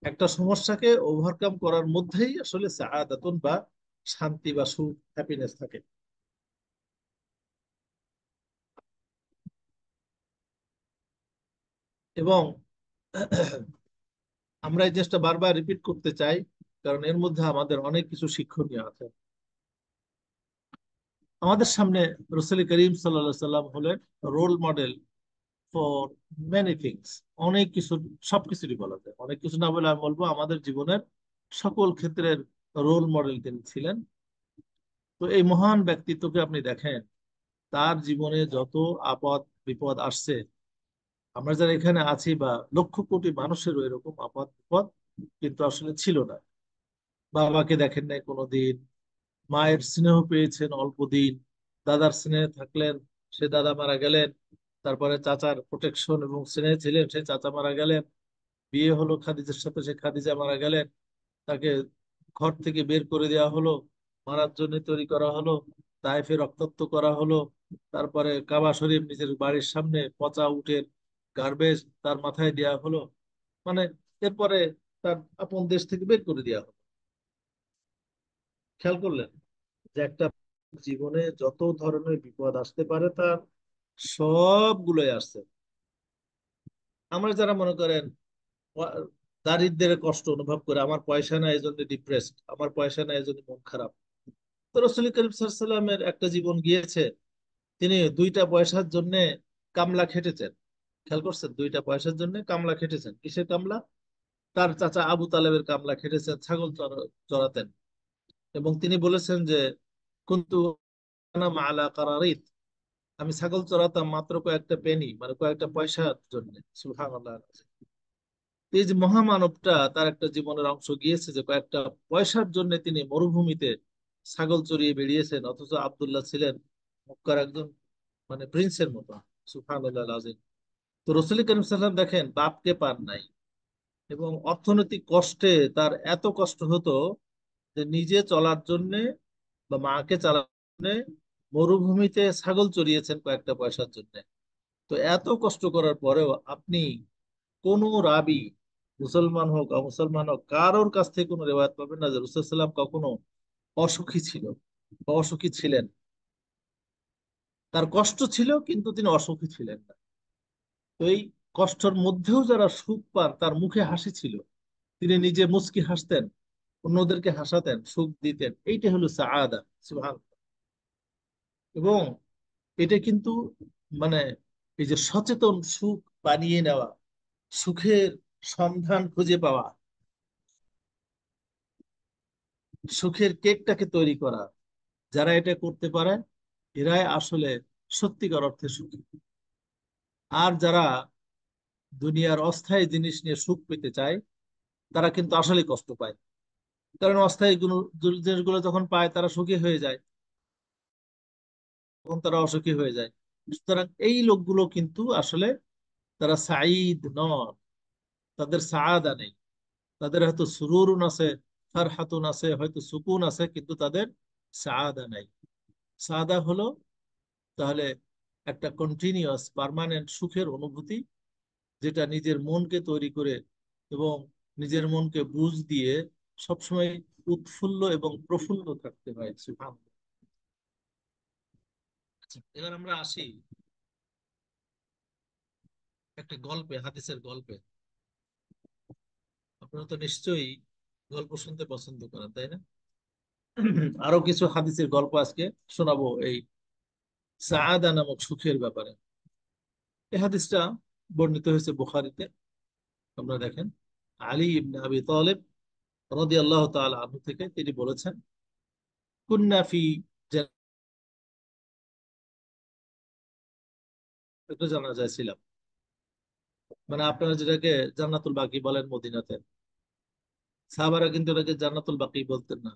একটা সমস্যাকে ওভারকাম করার মধ্যেই আসলে সাআদাতুন বা শান্তি বা সুখ, হ্যাপিনেস থাকে। এবং আমরা এই জিনিসটা বারবার রিপিট করতে চাই, কারণ এর মধ্যে আমাদের অনেক কিছু শিক্ষণীয় আছে। আমাদের সামনে রসুল করিম সাল্লাল্লাহু সাল্লাম হলেন role model for many things. অনেক কিছু, সবকিছুরই বলা যায়, অনেক কিছু না বলে আমি বলবো আমাদের জীবনের সকল ক্ষেত্রের রোল মডেল তিনি ছিলেন। তো এই মহান ব্যক্তিত্বকে আপনি দেখেন, তার জীবনে যত আপদ বিপদ আসছে, আমরা যারা এখানে আছি বা লক্ষ কোটি মানুষেরও এরকম আপদ বিপদ কিন্তু আসলে ছিল না। বাবাকে দেখেন নাই কোনোদিন, মায়ের স্নেহ পেয়েছেন অল্প দিন, দাদার স্নেহে থাকলেন, সে দাদা মারা গেলেন, তারপরে চাচার প্রোটেকশন এবং স্নেহে ছিলেন, সে চাচা মারা গেলেন, বিয়ে হলো খাদিজার সাথে, সে খাদিজা মারা গেলেন, তাকে ঘর থেকে বের করে দেওয়া হলো, মারার জন্য তৈরি করা হলো, তাইফে রক্তাক্ত করা হলো, তারপরে কাবা শরীফ নিজের বাড়ির সামনে পচা উটের গার্বেজ তার মাথায় দেওয়া হলো, মানে এরপরে তার আপন দেশ থেকে বের করে দেওয়া হলো। খেয়াল করলেন যে একটা জীবনে যত ধরনের বিপদ আসতে পারে তার সবগুলোই আসছে। আমরা যারা মনে করেন আ- দারিদ্র্যের কষ্ট অনুভব করে, আমার পয়সা নাই এই জন্য ডিপ্রেসড, আমার পয়সা নাই এই জন্য মন খারাপ, তো রসুল করিম সাল্লামের একটা জীবন গিয়েছে, তিনি দুইটা পয়সার জন্য কামলা খেটেছেন। খেয়াল করছেন, দুইটা পয়সার জন্য কামলা খেটেছেন। কিসের কামলা? তার চাচা আবু তালেবের কামলা খেটেছেন, ছাগল চড়াতেন। এবং তিনি বলেছেন যে কুনতু আনা মা'আলা কারারিত, আমি ছাগল চড়াতাম মাত্র কয়েকটা পেনি, মানে কয়েকটা পয়সার জন্য। সুবহানাল্লাহ। এই যে মহামানবটা, তার একটা জীবনের অংশ গিয়েছে যে কয়েকটা পয়সার জন্য তিনি মরুভূমিতে ছাগল চড়িয়ে বেরিয়েছেন, অথচ আব্দুল্লাহ ছিলেন মক্কার একজন মানে প্রিন্সের মতো। সুবহানাল্লাহ আযীম। তো রসুল করিম সাল্লাম দেখেন বাপকে পান নাই, এবং অর্থনৈতিক কষ্টে তার এত কষ্ট হতো যে নিজে চলার জন্য বা মাকে চালানোর জন্য মরুভূমিতে ছাগল চড়িয়েছেন কয়েকটা পয়সার জন্য। তো এত কষ্ট করার পরেও আপনি কোন রাবি, মুসলমান হোক অমুসলমান হোক, কারোর কাছ থেকে কোনো রেওয়ায়ত পাবেন না যে রাসূলুল্লাহ সাল্লাল্লাহু আলাইহি ওয়াসাল্লাম কখনো অসুখী ছিল বা অসুখী ছিলেন। তার কষ্ট ছিল কিন্তু তিনি অসুখী ছিলেন না। তো এই কষ্টের মধ্যেও যারা সুখ পান, তার মুখে হাসি ছিল, তিনি নিজে মুচকি হাসতেন, অন্যদেরকে হাসাতেন, সুখ দিতেন। এইটা হলো সাআদা। সুবহানাল্লাহ। এবং এটা কিন্তু মানে এই যে সচেতন সুখ বানিয়ে নেওয়া, সুখের সন্ধান খুঁজে পাওয়া, সুখের কেকটাকে তৈরি করা, যারা এটা করতে পারে এরাই আসলে সত্যিকার অর্থে সুখী। আর যারা দুনিয়ার অস্থায়ী জিনিস নিয়ে সুখ পেতে চায়, তারা কিন্তু আসলে কষ্ট পায়। কারণ অস্থায়ী জিনিসগুলো যখন পায় তারা সুখী হয়ে যায়, তখন তারা অসুখী হয়ে যায়। সুতরাং এই লোকগুলো কিন্তু আসলে তারা সাঈদ নন, তাদের সাআদা নেই। তাদের হয়তো সুরুরুন আছে, ফারহাতুন আছে, হয়তো সুকুন আছে, কিন্তু তাদের সাআদা নাই। সাআদা হলো তাহলে একটা কন্টিনিউয়াস পার্মানেন্ট সুখের অনুভূতি, যেটা নিজের মনকে তৈরি করে এবং নিজের মনকে বুঝ দিয়ে সবসময় উৎফুল্ল এবং প্রফুল্ল থাকতে হয়। সুবহানাল্লাহ। আচ্ছা, এবার আমরা আসি একটা গল্পে, হাদিসের গল্পে। আপনারা তো নিশ্চয়ই গল্প শুনতে পছন্দ করেন, তাই না? আরো কিছু হাদিসের গল্প আজকে শোনাবো এই সাআদা নামক সুখের ব্যাপারে। এই হাদিসটা বর্ণিত হয়েছে বুখারীতে। আপনারা দেখেন, আলী ইবনে আবি তালিব রাদিয়াল্লাহু তাআলা আনহু থেকে তিনি বলেছেন, কুন্না ফি একটা জানাজায় ছিলাম। মানে আপনারা যেটাকে জান্নাতুল বাকি বলেন মদিনাতে, সাহাবারা কিন্তু এটাকে জান্নাতুল বাকি বলতেন না,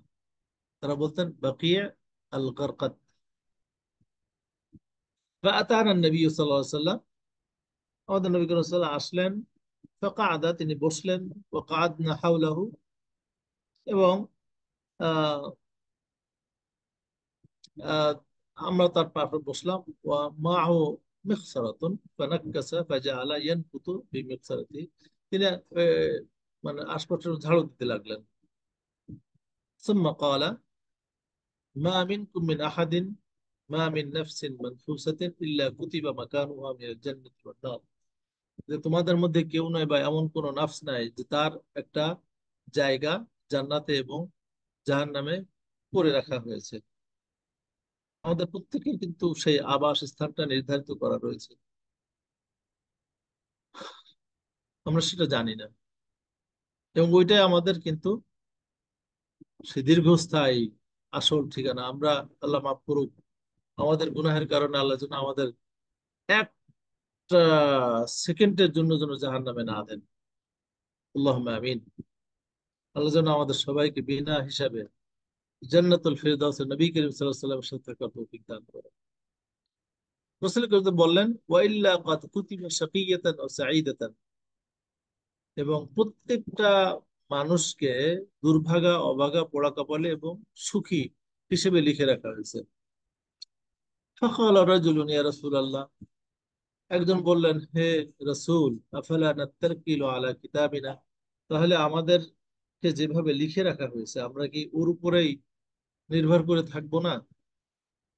তারা বলতেন বাকিয়া আল গারকাদ। ফাআতানা নবী সাল্লাল্লাহু আলাইহি ওয়াসাল্লাম, আমাদের নবী করিম সাল্লাল্লাহু আলাইহি ওয়াসাল্লাম আসলেন। ফাকাদা, তিনি বসলেন। ওয়াকাদনা হাওলাহু, এবং আহ, আহ, আমরা তার পাশে বসলাম। ওয়া মাহু মিখসারাতুন ফানাক্কাসা ফাজাআলা ইয়ানকুতু বিমিখসারাতি, তিনি মানে আশপাশে ঝাড়ু দিতে লাগলেন। ثم قال ما منكم من أحد ما من نفس منفوسة إلا كتب مكانها من الجنة والنار। যে তোমাদের মধ্যে কেউ নয় বা এমন কোন নাফস নাই যে তার একটা জায়গা জান্নাতে এবং জাহান্নামে করে রাখা হয়েছে। আমাদের প্রত্যেকের কিন্তু সেই আবাস স্থানটা নির্ধারিত করা রয়েছে, আমরা সেটা জানি না। এবং ওইটাই আমাদের কিন্তু সে দীর্ঘস্থায়ী আসল ঠিকানা। আমরা, আল্লাহ মাফ করুক, আমাদের গুনাহের কারণে আল্লাহ যেন আমাদের একটা সেকেন্ডের জন্য যেন জাহান্নামে না দেন। আল্লাহুম্মা আমিন। আল্লাহ যেন আমাদের সবাইকে বিনা হিসাবে জান্নাতুল ফিরদাউসে নবী করিম সাল্লাল্লাহু আলাইহি ওয়াসাল্লামের সাথে থাকার তৌফিক দান করেন। রাসূল করিম বললেন, ওয়া ইল্লা কাদ কুতিবা শাকিয়াতান ওয়া সাঈদাতান, এবং প্রত্যেকটা মানুষকে দুর্ভাগা, অভাগা, পোড়া কপালে এবং সুখী হিসেবে লিখে রাখা হয়েছে। ফাকাল রাজুলুন ইয়া রাসূলুল্লাহ, একজন বললেন, হে রাসূল, আফালা নাত্তাকিলু আলা কিতাবিনা, তাহলে আমাদেরকে যেভাবে লিখে রাখা হয়েছে আমরা কি ওর উপরেই নির্ভর করে থাকবো না?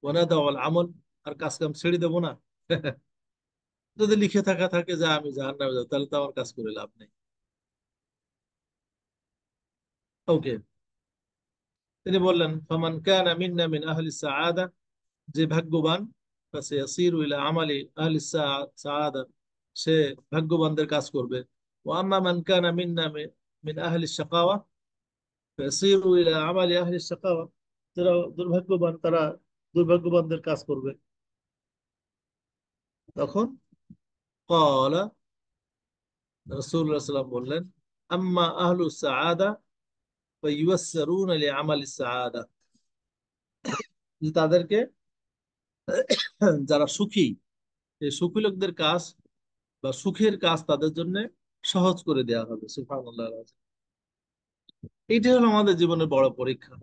ওয়ানা দাওয়াল আমল, আর কাজ কাম ছেড়ে দেবো না? যদি লিখে থাকা থাকে যে আমি জাহান্নামে যাবো, তাহলে তো আমার কাজ করে লাভ নেই। ওকে। তিনি বললেন, ফামান কানা মিন্না মিন আহলি সাআদা, যে ভাগ্যবান, ফাসায়াসিরু ইলা আমালি আহলি সাআদা, সে ভাগ্যবানদের কাজ করবে। ওয়া আম্মা মান কানা মিন্না মিন আহলি শাকাওয়া ফায়াসিরু ইলা আমালি আহলি শাকাওয়া, যারা দুর্ভাগ্যবান তারা দুর্ভাগ্যবানদের কাজ করবে। তখন ক্বালা, রাসূলুল্লাহ সাল্লাল্লাহু আলাইহি ওয়াসাল্লাম বললেন, আম্মা আহলু সাআদা ফায়ুয়াসসিরুনা লিআমালি সাআদা, যে তাদেরকে, যারা সুখী, এই সুখী লোকদের কাজ বা সুখের কাজ তাদের জন্য সহজ করে দেওয়া হবে। সুবহানাল্লাহ। এইটা হলো আমাদের জীবনের বড় পরীক্ষা,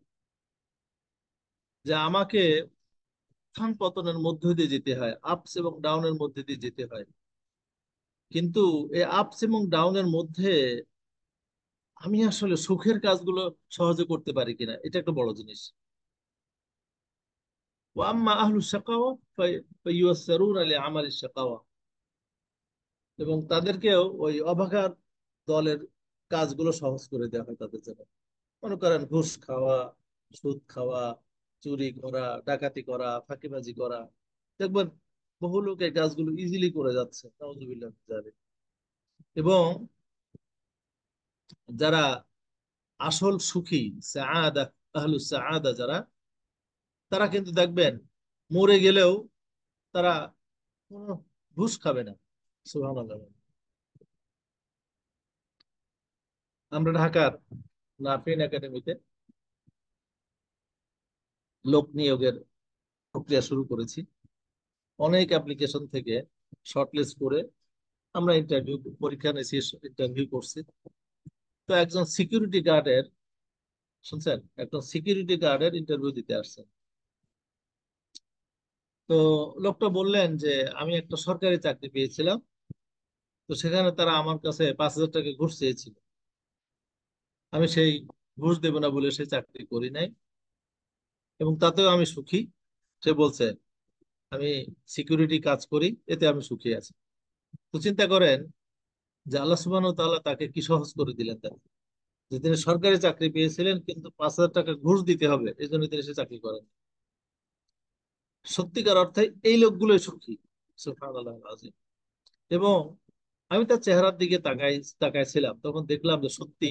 যে আমাকে উত্থান পতনের মধ্য দিয়ে যেতে হয়, আপস এবং ডাউনের মধ্যে দিয়ে যেতে হয়। কিন্তু এই আপস এবং ডাউনের মধ্যে আমি আসলে সুখের কাজগুলো সহজে করতে পারি কিনা, এটা একটা বড় জিনিস। ওয়া আম্মা আহলু শাকাওয়া ফায়ুয়াসসিরুনা লিআমালি শাকাওয়া, এবং তাদেরকেও ওই অভাগার দলের কাজগুলো সহজ করে দেওয়া হয় তাদের জন্য। মনে করেন ঘুষ খাওয়া, সুদ খাওয়া, চুরি করা, ডাকাতি করা, ফাঁকিবাজি করা, দেখবেন বহু লোক এই কাজগুলো ইজিলি করে যাচ্ছে, নাউজুবিল্লাহ মিন যালিক। এবং যারা আসল সুখী, সাআদা, আহলু সাআদা যারা, তারা কিন্তু দেখবেন মরে গেলেও তারা কোনো ঘুষ খাবে না। সুবহানাল্লাহ। আমরা ঢাকার নাফিন একাডেমিতে লোক নিয়োগের প্রক্রিয়া শুরু করেছি। অনেক অ্যাপ্লিকেশন থেকে শর্টলিস্ট করে আমরা ইন্টারভিউ পরীক্ষা নিয়েছি, ইন্টারভিউ করছি। তো একজন সিকিউরিটি গার্ডের, শুনছেন, একজন সিকিউরিটি গার্ডের ইন্টারভিউ দিতে আসছেন। তো লোকটা বললেন যে আমি একটা সরকারি চাকরি পেয়েছিলাম, তো সেখানে তারা আমার কাছে 5,000 টাকা ঘুষ চেয়েছিল। আমি সেই ঘুষ দেব না বলে সেই চাকরি করি নাই, এবং তাতেও আমি সুখী। সে বলছে আমি সিকিউরিটি কাজ করি, এতে আমি সুখী আছি। তো চিন্তা করেন যে আল্লাহ সুবহানাহু ওয়া তাআলা তাকে কি সহজ করে দিলেন। তাকে, যে তিনি সরকারি চাকরি পেয়েছিলেন কিন্তু 5,000 টাকা ঘুষ দিতে হবে, এই জন্য তিনি সে চাকরি করেন। সত্যিকার অর্থে এই লোকগুলোই সুখী। সুবহানাল্লাহ আযীম। এবং আমি তার চেহারার দিকে তাকাইছিলাম, তখন দেখলাম যে সত্যি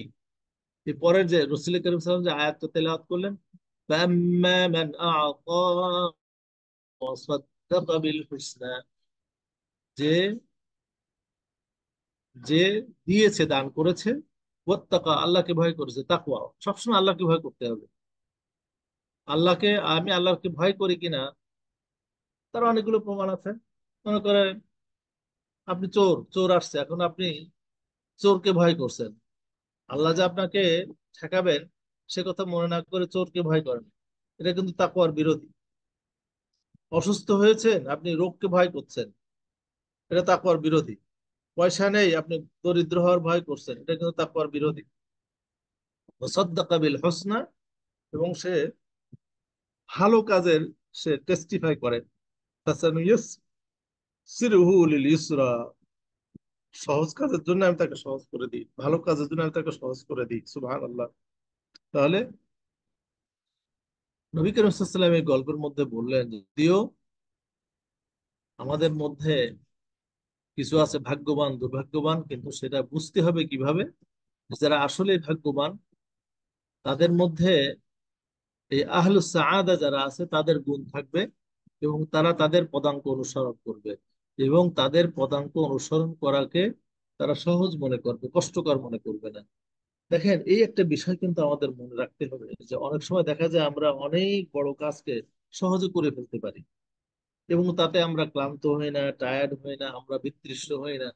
এই পরের যে রাসূল করিম সাল্লাল্লাহু আলাইহি ওয়াসাল্লাম যে আয়াতটা তেলাওয়াত করলেন, ফাম্মা মান আ'তা ওয়া সাদ্দাকা বিল হুসনা, যে যে দিয়েছে, দান করেছে, ওয়াত্তাকা, আল্লাহকে ভয় করেছে, তাকওয়া, সবসময় আল্লাহকে ভয় করতে হবে। আল্লাহকে, আমি আল্লাহকে ভয় করি কিনা তার অনেকগুলো প্রমাণ আছে। মনে করেন আপনি চোর, চোর আসছে, এখন আপনি চোরকে ভয় করছেন, আল্লাহ যে আপনাকে ঠেকাবেন সে কথা মনে না করে চোরকে ভয় করেন, এটা কিন্তু তাকওয়ার বিরোধী। অসুস্থ হয়েছেন, আপনি রোগকে ভয় করছেন, এটা তাকওয়ার বিরোধী। পয়সা নেই, আপনি দরিদ্র হওয়ার ভয় করছেন, এটা কিন্তু তাকওয়ার বিরোধী। ওয়াসাদ্দাকা বিল হুসনা, এবং সে ভালো কাজের সে টেস্টিফাই করে। ফাসানুইয়াসসিরুহু লিল ইসরা, সহজ কাজের জন্য আমি তাকে সহজ করে দিই, ভালো কাজের জন্য আমি তাকে সহজ করে দিই। সুবহানাল্লাহ। তাহলে নবী করিম সাল্লাল্লাহু আলাইহি ওয়াসাল্লাম এই গল্পের মধ্যে বললেন, যদিও আমাদের মধ্যে কিছু আছে ভাগ্যবান দুর্ভাগ্যবান, কিন্তু সেটা বুঝতে হবে কিভাবে। যারা আসলে ভাগ্যবান তাদের মধ্যে এই আহলুস সাআদা যারা আছে তাদের গুণ থাকবে, এবং তারা তাদের পদাঙ্ক অনুসরণ করবে, এবং তাদের পদাঙ্ক অনুসরণ করাকে তারা সহজ মনে করবে, কষ্টকর মনে করবে না। দেখেন, এই একটা বিষয় কিন্তু আমাদের মনে রাখতে হবে, যে অনেক সময় দেখা যায় আমরা অনেক বড় কাজকে সহজে করে ফেলতে পারি, এবং তাতে আমরা ক্লান্ত হই না, টায়ার্ড হই না, আমরা বিতৃষ্ণ হই না।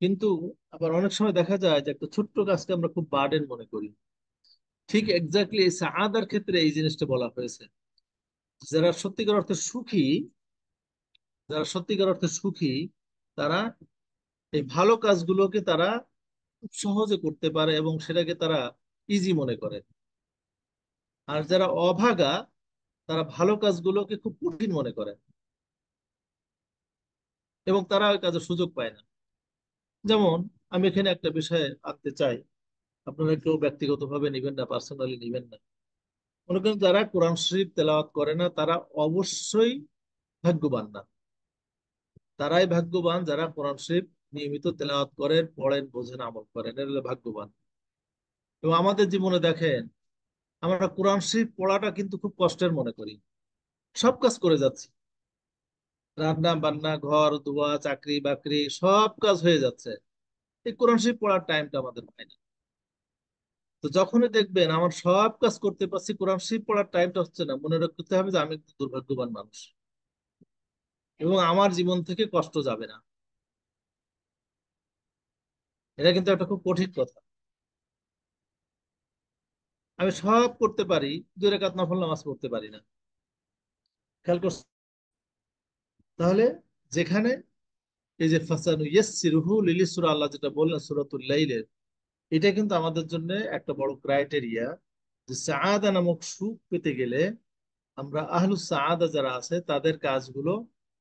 কিন্তু আবার অনেক সময় দেখা যায় যে একটা ছোট্ট কাজকে আমরা খুব বার্ডেন মনে করি। ঠিক এক্স্যাক্টলি এই সাআদার ক্ষেত্রে এই জিনিসটা বলা হয়েছে। যারা সত্যিকার অর্থে সুখী, যারা সত্যিকার অর্থে সুখী, তারা এই ভালো কাজগুলোকে তারা খুব সহজে করতে পারে এবং সেটাকে তারা ইজি মনে করে। আর যারা অভাগা, তারা ভালো কাজগুলোকে খুব কঠিন মনে করে, এবং তারা ওই কাজের সুযোগ পায় না। যেমন আমি এখানে একটা বিষয় আনতে চাই, আপনারা কেউ ব্যক্তিগতভাবে নিবেন না, পার্সোনালি নিবেন না। মনে করেন যারা কোরআন শরীফ তেলাওয়াত করে না, তারা অবশ্যই ভাগ্যবান না। তারাই ভাগ্যবান যারা কোরআন শরীফ নিয়মিত তেলাওয়াত করেন, পড়েন, বোঝেন, আমল করেন, এরা হলো ভাগ্যবান। এবং আমাদের জীবনে দেখেন, আমরা কোরআন শরীফ পড়াটা কিন্তু খুব কষ্টের মনে করি। সব কাজ করে যাচ্ছি, রান্না বান্না, ঘর ধোয়া, চাকরি বাকরি, সব কাজ হয়ে যাচ্ছে, এই কোরআন শরীফ পড়ার টাইমটা আমাদের পাই না। তো যখনই দেখবেন আমার সব কাজ করতে পারছি, কোরআন শরীফ পড়ার টাইমটা হচ্ছে না, মনে রাখতে হবে যে আমি একটু দুর্ভাগ্যবান মানুষ, এবং আমার জীবন থেকে কষ্ট যাবে না। এটা কিন্তু একটা খুব কঠিন কথা। আমি সব করতে পারি, 2 রাকাত নফল নামাজ পড়তে পারি না। খেয়াল করছি? তাহলে যেখানে এই যে ফাসানু ইয়াসসিরুহু লিল ইসরা, আল্লাহ যেটা বললেন সূরাতুল লাইলের, এটা কিন্তু আমাদের জন্য একটা বড় ক্রাইটেরিয়া, যে সাআদা নামক সুখ পেতে গেলে আমরা আহলুস সাআদা যারা আছে তাদের কাজগুলো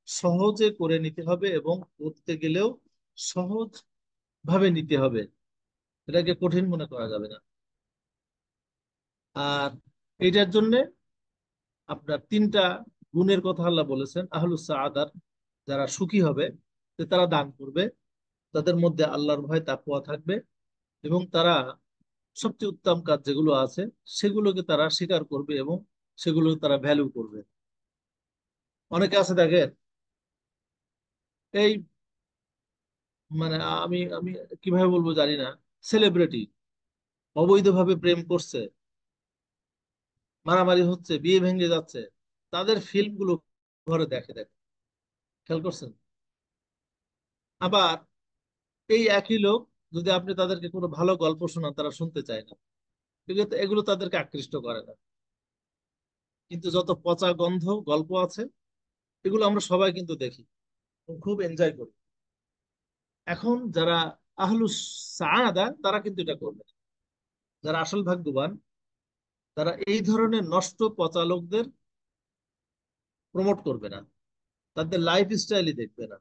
সহজে করে নিতে হবে, এবং করতে গেলেও সহজ ভাবে নিতে হবে, এটাকে কঠিন মনে করা যাবে না। আর এটার জন্য আপনার 3টা গুণের কথা আল্লাহ বলেছেন আহলুস সাআদার, যারা সুখী হবে, যে তারা দান করবে, তাদের মধ্যে আল্লাহর ভয় তাকওয়া থাকবে, এবং তারা সবচেয়ে উত্তম কাজ যেগুলো আছে সেগুলোকে তারা স্বীকার করবে, এবং সেগুলো তারা ভ্যালু করবে। অনেকে আছে দেখেন, এই মানে আমি আমি কিভাবে বলবো জানি না, সেলিব্রিটি অবৈধভাবে প্রেম করছে, মারামারি হচ্ছে, বিয়ে ভেঙে যাচ্ছে, তাদের ফিল্মগুলো ঘরে দেখে দেখে। খেয়াল করছেন? আবার এই একই লোক, যদি আপনি তাদেরকে কোনো ভালো গল্প শোনান, তারা শুনতে চায় না, কিন্তু এগুলো তাদেরকে আকৃষ্ট করে না। কিন্তু যত পচা গন্ধ গল্প আছে, এগুলো আমরা সবাই কিন্তু দেখি এবং খুব এনজয় করি। এখন যারা আহলুস সাআদা, তারা কিন্তু এটা করবে না। যারা আসল ভাগ্যবান, তারা এই ধরনের নষ্ট পচা লোকদের প্রমোট করবে না, তাদের লাইফ স্টাইলই দেখবে না।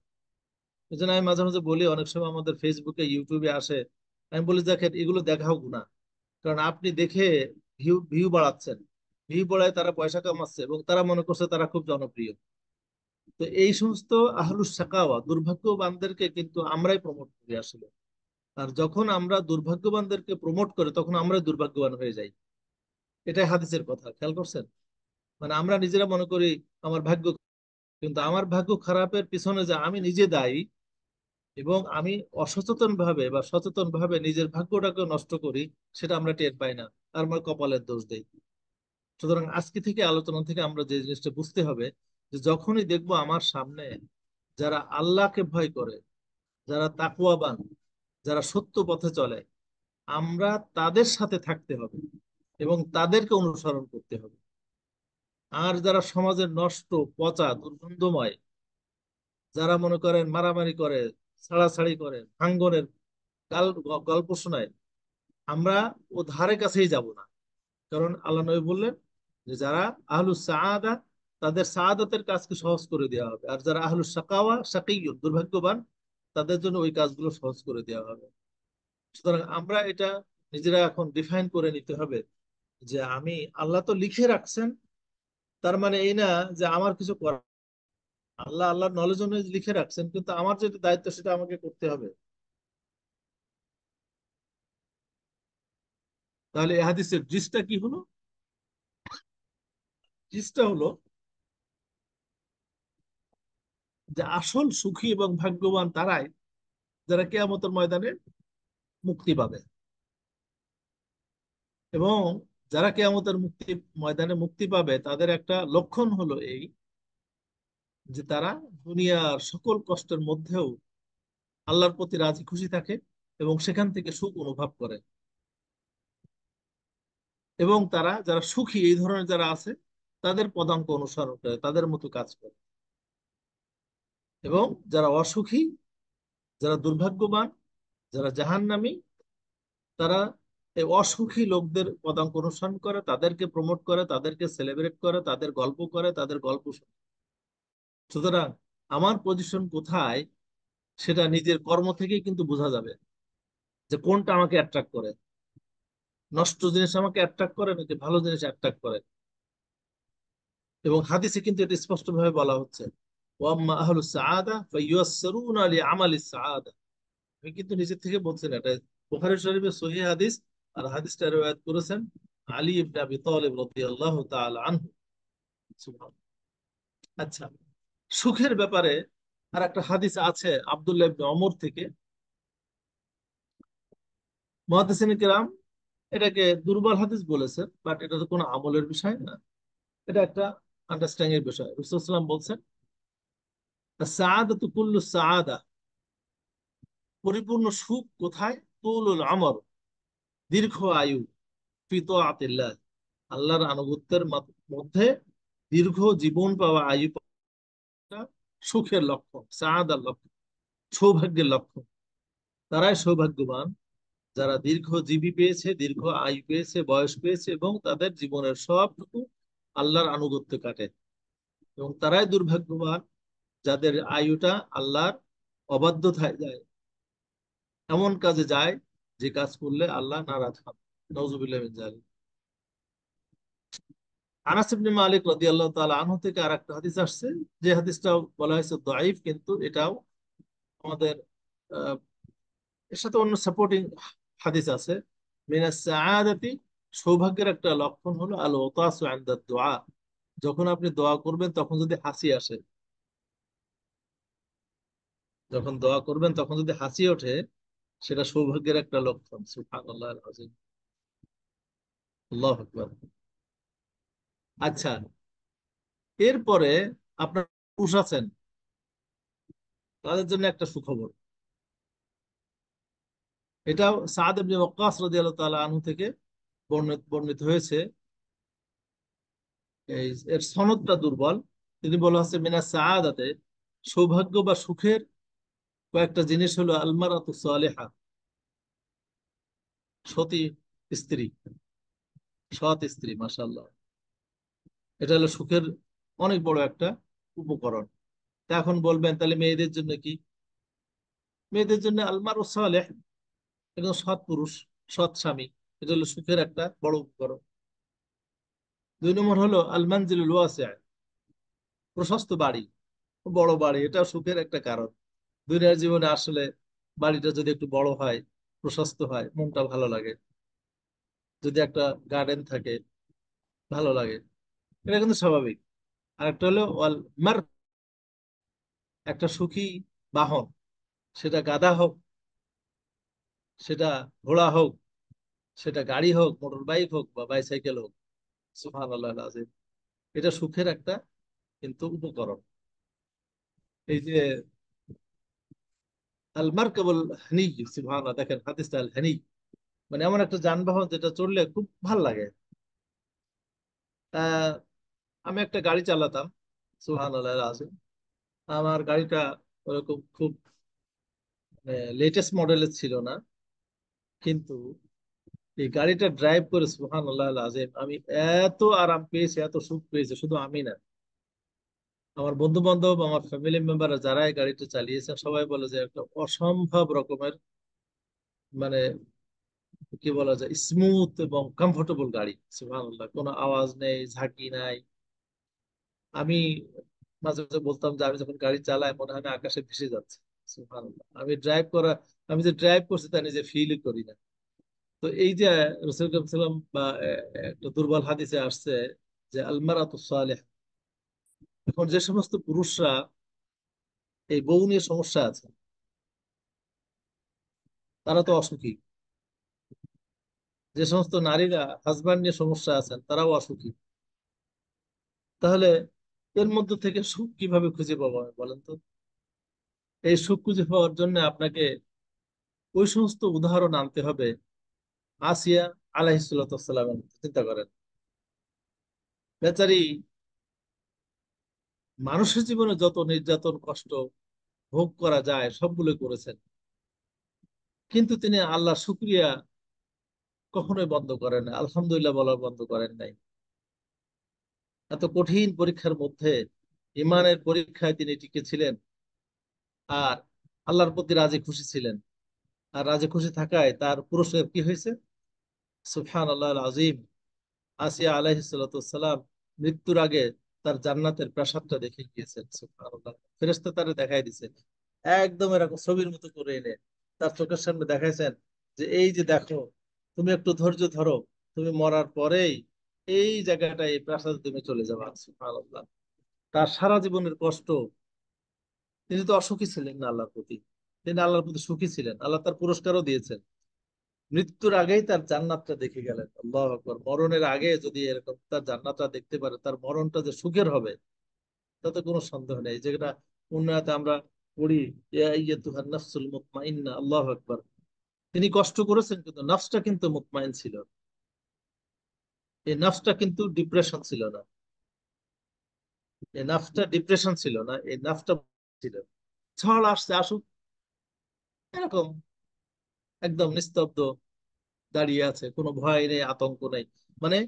এই জন্য আমি মাঝে মাঝে বলি, অনেক সময় আমাদের ফেসবুকে ইউটিউবে আসে, আমি বলি দেখেন এগুলো দেখাও গুনাহ। কারণ আপনি দেখে ভিউ ভিউ বাড়াচ্ছেন, ভিউ বাড়ায় তারা পয়সা কামাচ্ছে, এবং তারা মনে করছে তারা খুব জনপ্রিয়। তো এই সমস্ত আহলুস সাকাওয়া দুর্ভাগ্যবানদেরকে কিন্তু আমরাই প্রমোট করি আসলে। আর যখন আমরা দুর্ভাগ্যবানদেরকে প্রমোট করি, তখন আমরা দুর্ভাগ্যবান হয়ে যাই। এটাই হাদিসের কথা, খেয়াল করছেন? মানে আমরা নিজেরা মনে করি আমার ভাগ্য, কিন্তু আমার ভাগ্য খারাপের পিছনে যে আমি নিজে দায়ী, এবং আমি অসচেতন ভাবে বা সচেতন ভাবে নিজের ভাগ্যটাকে নষ্ট করি, সেটা আমরা টের পাই না, আর আমার কপালের দোষ দেই। সুতরাং আজকে থেকে আলোচনা থেকে আমরা যে জিনিসটা বুঝতে হবে, যে যখনই দেখবো আমার সামনে যারা আল্লাহকে ভয় করে, যারা তাকওয়াবান, যারা সত্য পথে চলে, আমরা তাদের সাথে থাকতে হবে এবং তাদেরকে অনুসরণ করতে হবে। আর যারা সমাজের নষ্ট, পচা, দুর্গন্ধময়, যারা মনে করেন মারামারি করে, ছাড়াছাড়ি করে, ভাঙ্গনের গল্প শোনায়, আমরা ও ধারে কাছেই যাব না। কারণ আল্লাহ নবী বললেন যে যারা আহলু সাআদা, তাদের সাআদাতের কাজকে সহজ করে দেওয়া হবে, আর যারা আহলু শাকাওয়া শাকিয়্যুন দুর্ভাগ্যবান, তাদের জন্য ওই কাজগুলো সহজ করে দেওয়া হবে। সুতরাং আমরা এটা নিজেরা এখন ডিফাইন করে নিতে হবে যে আমি, আল্লাহ তো লিখে রাখছেন, তার মানে এই না যে আমার কিছু করা, আল্লাহর নলেজ অনুযায়ী লিখে রাখছেন, কিন্তু আমার যেটা দায়িত্ব সেটা আমাকে করতে হবে। তাহলে এই হাদিসের জিসটা কি হলো? জিসটা হলো যে আসল সুখী এবং ভাগ্যবান তারাই যারা কিয়ামতের ময়দানে মুক্তি পাবে। এবং যারা কিয়ামতের ময়দানে মুক্তি পাবে, তাদের একটা লক্ষণ হলো এই যে তারা দুনিয়ার সকল কষ্টের মধ্যেও আল্লাহর প্রতি রাজি খুশি থাকে এবং সেখান থেকে সুখ অনুভব করে। এবং তারা যারা সুখী এই ধরনের যারা আছে, তাদের পদাঙ্ক অনুসরণ করে, তাদের মতো কাজ করে। এবং যারা অসুখী, যারা দুর্ভাগ্যবান, যারা জাহান্নামী, তারা এই অসুখী লোকদের পদাঙ্ক অনুসরণ করে, তাদেরকে প্রমোট করে, তাদেরকে সেলিব্রেট করে, তাদের গল্প করে, তাদের গল্প শোনে। সুতরাং আমার পজিশন কোথায় সেটা নিজের কর্ম থেকেই কিন্তু বোঝা যাবে, যে কোনটা আমাকে অ্যাট্রাক্ট করে, নষ্ট জিনিস আমাকে অ্যাট্রাক্ট করে নাকি ভালো জিনিস অ্যাট্রাক্ট করে। এবং হাদিসে কিন্তু এটা স্পষ্ট ভাবে বলা হচ্ছে, ওয়াম্মা আহলুস সাআদা ফায়ুয়াসসিরুনা লিআমালিস সাআদা। আমি কিন্তু নিজের থেকে বলছি না, এটা বুখারী শরীফের সহিহ হাদিস। আর হাদিসটা riwayat করেছেন আলী ইবনে আবি তালিব রাদিয়াল্লাহু তাআলা আনহু। সুবহানাল্লাহ। আচ্ছা, সুখের ব্যাপারে আর একটা হাদিস আছে আব্দুল্লাহ ইবনে ওমর থেকে। মুহাদ্দিসিন কিরাম এটাকে দুর্বল হাদিস বলেছেন, বাট এটা তো কোনো আমলের বিষয় না, এটা একটা আন্ডারস্ট্যান্ডিং এর বিষয়। রাসূল সাল্লাল্লাহু আলাইহি ওয়াসাল্লাম বলছেন, সাআদাতু কুল্লু সাআদা, পরিপূর্ণ সুখ কোথায়? তুলুল আমর, দীর্ঘ আয়ু, ফি তাআতিল্লাহ, আল্লাহর আনুগত্যের মধ্যে দীর্ঘ জীবন পাওয়া, আয়ু পাওয়া সুখের লক্ষণ, সাআদার লক্ষণ, সৌভাগ্যের লক্ষণ। তারাই সৌভাগ্যবান যারা দীর্ঘ জীবী পেয়েছে, দীর্ঘ আয়ু পেয়েছে, বয়স পেয়েছে, এবং তাদের জীবনের সবটুকু আল্লাহর আনুগত্য কাটে। এবং তারাই দুর্ভাগ্যবান যাদের আয়ুটা আল্লাহর অবাধ্যতায় যায়, এমন কাজে যায় যে কাজ করলে আল্লাহ নারাজ হন। নওজুবিল্লাহ মিন যালিক। আনাস ইবনে মালিক রাদিয়াল্লাহু তাআলা আনহু থেকে আরেকটা হাদিস আসছে, যে হাদিসটাও বলা হয়েছে দাঈফ, কিন্তু এটাও আমাদের আহ, এর সাথে অন্য সাপোর্টিং হাদিস আছে। মিনাস সাআদাতি, সৌভাগ্যের একটা লক্ষণ হলো আল ওতাসু ইনদা দুআ, যখন আপনি দোয়া করবেন তখন যদি হাসি আসে, যখন দোয়া করবেন তখন যদি হাসি ওঠে, সেটা সৌভাগ্যের একটা লক্ষণ। সুবহানাল্লাহ আল-আযীম। আল্লাহু আকবার। আচ্ছা, এরপরে আপনার পুরুষ আছেন, তাদের জন্য একটা সুখবর। এটাও সাদ ইবনে ওয়াক্কাস রাদিয়াল্লাহু তাআলা আনহু থেকে বর্ণিত হয়েছে। এর সনদটা দুর্বল। তিনি বলা হচ্ছে মিনাস সাআদাতে, সৌভাগ্য বা সুখের কয়েকটা জিনিস হলো আলমারাতু সালেহা, সতী স্ত্রী, সৎ স্ত্রী, মাশাআল্লাহ। এটা হলো সুখের অনেক বড় একটা উপকরণ। তা এখন বলবেন তাহলে মেয়েদের জন্য কি? মেয়েদের জন্য আলমারু সালেহ, একজন সৎ পুরুষ, সৎ স্বামী, এটা হলো সুখের একটা বড় উপকরণ। দুই নম্বর হলো আল মানজিলুল ওয়াসি', প্রশস্ত বাড়ি, বড় বাড়ি, এটা সুখের একটা কারণ। দুনিয়ার জীবনে আসলে বাড়িটা যদি একটু বড় হয়, প্রশস্ত হয়, মনটা ভালো লাগে। যদি একটা গার্ডেন থাকে, ভালো লাগে, এটা কিন্তু স্বাভাবিক। আর একটা হলো ওয়াল মার, একটা সুখী বাহন, সেটা গাধা হোক, সেটা ঘোড়া হোক, সেটা গাড়ি হোক, মোটর বাইক হোক, বা বাইসাইকেল হোক। সুবহানাল্লাহ আল-আযীম। এটা সুখের একটা কিন্তু উপকরণ। এই যে আল মারকাবুল হানি, সুবহানাল্লাহ, দেখেন হাদিসটা আল হানি, মানে এমন একটা যানবাহন যেটা চড়লে খুব ভাল লাগে। আহ আমি একটা গাড়ি চালাতাম, সুবহানাল্লাহ আল-আযীম। আমার গাড়িটা ওরকম খুব লেটেস্ট মডেলের ছিল না, কিন্তু এই গাড়িটা ড্রাইভ করে সুবহানাল্লাহ আযীম, আমি এত আরাম পেয়েছি, এত সুখ পেয়েছি, শুধু আমি না, আমার বন্ধু বান্ধব, আমার ফ্যামিলি মেম্বার যারা এই গাড়িটা চালিয়েছেন সবাই বলে যে একটা অসম্ভব রকমের, মানে কি বলা যায়, স্মুথ এবং কমফোর্টেবল গাড়ি। সুবহানাল্লাহ, কোনো আওয়াজ নেই, ঝাঁকি নাই। আমি মাঝে মাঝে বলতাম যে আমি যখন গাড়ি চালাই মনে হয় না আকাশে ভেসে যাচ্ছে। সুবহানাল্লাহ, আমি যে ড্রাইভ করছি তা নিজে ফিল করি না। তো এই যে রাসূল করিম সাল্লাল্লাহু আলাইহি ওয়াসাল্লাম বা একটা দুর্বল হাদিসে আসছে যে আল মারাতু সালেহ, এখন যে সমস্ত পুরুষরা এই বউ নিয়ে সমস্যা আছে, তারা তো অসুখী। যে সমস্ত নারীরা হাজব্যান্ড নিয়ে সমস্যা আছেন তারাও অসুখী। তাহলে এর মধ্যে থেকে সুখ কিভাবে খুঁজে পাবো আমি, বলেন তো? এই সুখ খুঁজে পাওয়ার জন্য আপনাকে ওই সমস্ত উদাহরণ আনতে হবে। আসিয়া আলাইহিসসালামের চিন্তা করেন, বেচারি মানুষের জীবনে যত নির্যাতন কষ্ট ভোগ করা যায় সবগুলো করেছেন, কিন্তু তিনি আল্লাহ শুকরিয়া কখনোই বন্ধ করেন না, আলহামদুলিল্লাহ বলা বন্ধ করেন নাই। এত কঠিন পরীক্ষার মধ্যে ইমানের পরীক্ষায় তিনি টিকে ছিলেন, আর আল্লাহর প্রতি রাজি খুশি ছিলেন। আর রাজি খুশি থাকায় তার পুরস্কার কি হয়েছে? সুবহানাল্লাহ আজিম, আসিয়া আলাইহিসসালাম মৃত্যুর আগে তার জান্নাতের প্রাসাদটা দেখে গিয়েছেন। সুবহানাল্লাহ, ফেরেশতা তারে দেখাই দিছে, একদম এরকম ছবির মতো করে এনে তার চোখের সামনে দেখাইছেন যে এই যে দেখো, তুমি একটু ধৈর্য ধরো, তুমি মরার পরেই এই জায়গাটায় এই প্রাসাদে তুমি চলে যাবে। সুবহানাল্লাহ, তার সারা জীবনের কষ্ট, তিনি তো অসুখী ছিলেন না আল্লাহর প্রতি, তিনি আল্লাহর প্রতি সুখী ছিলেন, আল্লাহ তার পুরস্কারও দিয়েছেন। মৃত্যুর আগেই তার জান্নাতটা দেখে গেলেন। আল্লাহু আকবার, মরণের আগে যদি এরকম তার জান্নাতটা দেখতে পারে, তার মরণটা যে সুখের হবে তাতে কোনো সন্দেহ নেই। যেটা উন্নয়তে আমরা পড়ি, ইয়া আইয়াতুহান নাফসুল মুতমাইন্না, আল্লাহু আকবার, তিনি কষ্ট করেছেন কিন্তু নফসটা কিন্তু মুতমাইন ছিল। এই নফসটা কিন্তু ডিপ্রেশন ছিল না, এই নফসটা ডিপ্রেশন ছিল না, এই নফসটা ছিল, ঝড় আসছে আসুক, এরকম একদম নিস্তব্ধ দাঁড়িয়ে আছে, কোনো ভয় নেই, আতঙ্ক নেই। মানে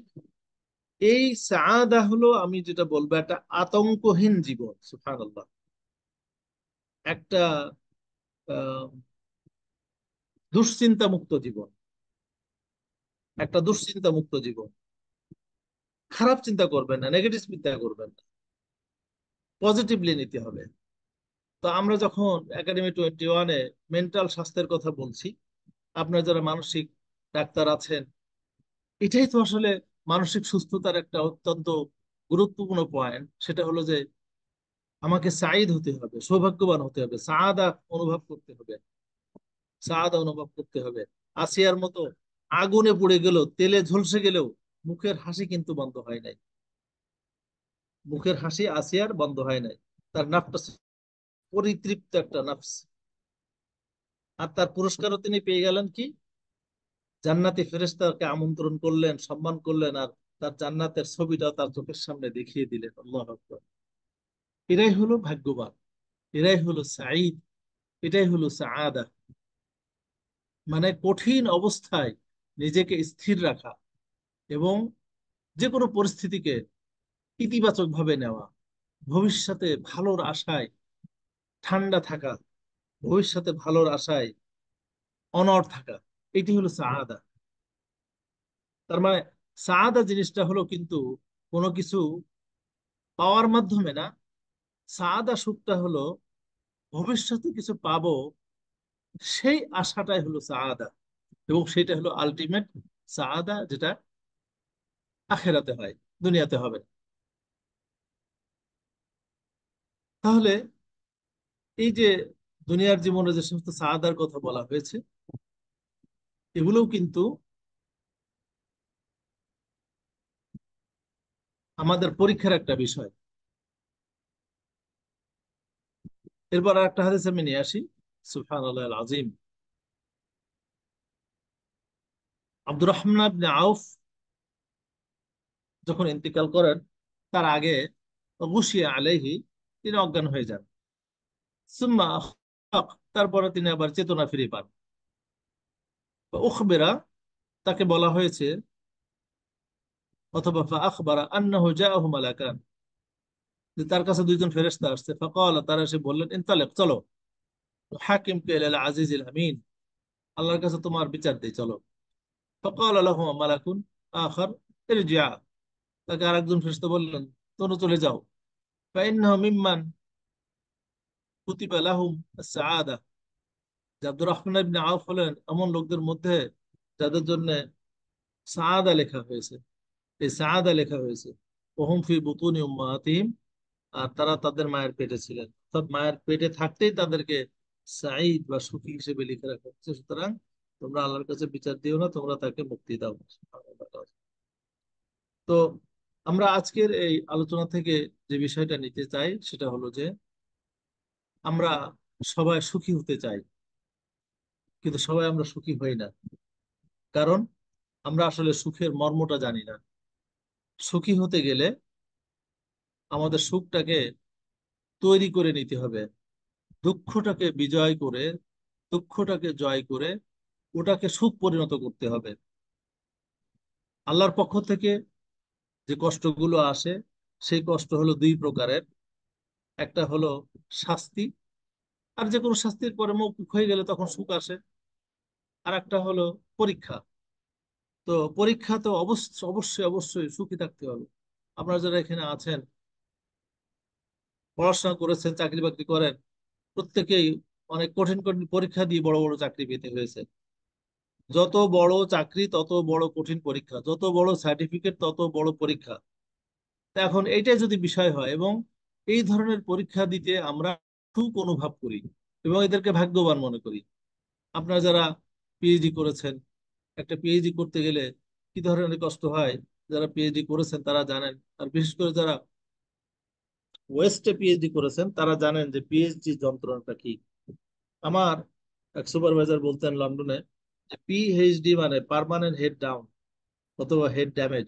এই সাআদা হলো, আমি যেটা বলবো, একটা আতঙ্কহীন জীবন। সুবহানাল্লাহ, একটা আহ, দুশ্চিন্তা মুক্ত জীবন, একটা দুশ্চিন্তা মুক্ত জীবন। খারাপ চিন্তা করবেন না, নেগেটিভ চিন্তা করবেন না, পজিটিভলি নিতে হবে। তো আমরা যখন একাডেমি 21-এ মেন্টাল স্বাস্থ্যের কথা বলছি, আপনার যারা মানসিক ডাক্তার আছেন, এটাই তো আসলে মানসিক সুস্থতার একটা অত্যন্ত গুরুত্বপূর্ণ পয়েন্ট। সেটা হলো যে আমাকে সাঈদ হতে হবে, সৌভাগ্যবান হতে হবে, সাআদা অনুভব করতে হবে, সাআদা অনুভব করতে হবে। আসিয়ার মতো আগুনে পুড়ে গেল, তেলে ঝলসে গেলেও মুখের হাসি কিন্তু বন্ধ হয় নাই, মুখের হাসি আসিয়ার বন্ধ হয় নাই। তার নাফটা পরিতৃপ্ত একটা নাফস। আর তার পুরস্কারও তিনি পেয়ে গেলেন কি? জান্নাতি ফেরেশতাকে আমন্ত্রণ করলেন, সম্মান করলেন, আর তার জান্নাতের ছবিটা তার চোখের সামনে দেখিয়ে দিলেন। আল্লাহু আকবার, এরাই হলো ভাগ্যবান, এরাই হলো সাঈদ, এটাই হলো সাআদা। মানে কঠিন অবস্থায় নিজেকে স্থির রাখা এবং যে কোনো পরিস্থিতিকে ইতিবাচক ভাবে নেওয়া, ভবিষ্যতে ভালোর আশায় ঠান্ডা থাকা, ভবিষ্যতে ভালোর আশায় অনড় থাকা, এটি হলো সাআদা। তার মানে সাআদা জিনিসটা হলো কিন্তু কোনো কিছু পাওয়ার মাধ্যমে না, সাআদা সুখটা হলো ভবিষ্যতে কিছু পাবো, সেই আশাটাই হলো সাআদা। এবং সেটা হলো আলটিমেট সাআদা, যেটা আখেরাতে হয়, দুনিয়াতে হবে না। তাহলে এই যে দুনিয়ার জীবনে যে সমস্ত সাআদার কথা বলা হয়েছে, এগুলোও কিন্তু আমাদের পরীক্ষার একটা বিষয়। এরপর আর একটা হাদিস আমি নিয়ে আসি। সুবহানাল্লাহ আল আজিম, আব্দুর রহমান ইবনে আউফ যখন ইন্তিকাল করেন, তার আগে গুশিয়া আলাইহি, তিনি অজ্ঞান হয়ে যান। সুম্মা আফাক, তারপরে তিনি আবার চেতনা ফিরে পান। উখবেরা, তাকে বলা হয়েছে, অথবা আখবারা আন্নাহু জাআহু মালাকান, যে তার কাছে দুইজন ফেরেশতা আসছে। ফাকালা, তারা এসে বললেন, ইনতালিক, চলো, হাকিমকে ইলাল আজিজিল আমিন, আল্লাহর কাছে তোমার বিচার দেই, চলো। ফাকালা লাহুম মালাকুন আখার, ইরজিআ, তাকে আরেকজন ফেরেশতা বললেন, তোমরা চলে যাও। ফাইন্নাহু মিম্মান কুতিবা লাহুম আস-সাআদা, যে আব্দুর রহমান ইবনে আউফ হলেন এমন লোকদের মধ্যে যাদের জন্য সাআদা লেখা হয়েছে। এই সাআদা লেখা হয়েছে, ওহুম ফি বুতুনি উম্মাতিহিম, আর তারা তাদের মায়ের পেটে ছিলেন, অর্থাৎ মায়ের পেটে থাকতেই তাদেরকে সাঈদ বা সুখী হিসেবে লিখে রাখা হচ্ছে। সুতরাং তোমরা আল্লাহর কাছে বিচার দিও না, তোমরা তাকে মুক্তি দাও। তো আমরা আজকের এই আলোচনা থেকে যে বিষয়টা নিতে চাই সেটা হলো যে আমরা সবাই সুখী হতে চাই, কিন্তু সবাই আমরা সুখী হই না। কারণ আমরা আসলে সুখের মর্মটা জানি না। সুখী হতে গেলে আমাদের সুখটাকে তৈরি করে নিতে হবে, দুঃখটাকে বিজয় করে, দুঃখটাকে জয় করে ওটাকে সুখ পরিণত করতে হবে। আল্লাহর পক্ষ থেকে যে কষ্টগুলো আসে, সেই কষ্ট হলো দুই প্রকারের। একটা হলো শাস্তি, আর যে কোনো শাস্তির পরে মওকুফ হয়ে গেলে তখন সুখ আসে। আর একটা হলো পরীক্ষা। তো পরীক্ষা তো অবশ্যই অবশ্যই অবশ্যই সুখী থাকতে হবে। আপনারা যারা এখানে আছেন, পড়াশোনা করেছেন, চাকরি বাকরি করেন, প্রত্যেকেই অনেক কঠিন কঠিন পরীক্ষা দিয়ে বড় বড় চাকরি পেতে হয়েছে। যত বড় চাকরি তত বড় কঠিন পরীক্ষা, যত বড় সার্টিফিকেট তত বড় পরীক্ষা। তা এখন এইটাই যদি বিষয় হয়, এবং এই ধরনের পরীক্ষা দিতে আমরা সুখ অনুভব করি এবং এদেরকে ভাগ্যবান মনে করি। আপনারা যারা পিএইচডি করেছেন, একটা পিএইচডি করতে গেলে কি ধরনের কষ্ট হয়, যারা পিএইচডি করেছেন তারা জানেন। আর বিশেষ করে যারা ওয়েস্টে পিএইচডি করেছেন তারা জানেন যে পিএইচডি যন্ত্রণাটা কি। আমার এক সুপারভাইজার বলতেন লন্ডনে, যে পিএইচডি মানে পার্মানেন্ট হেড ডাউন অথবা হেড ড্যামেজ।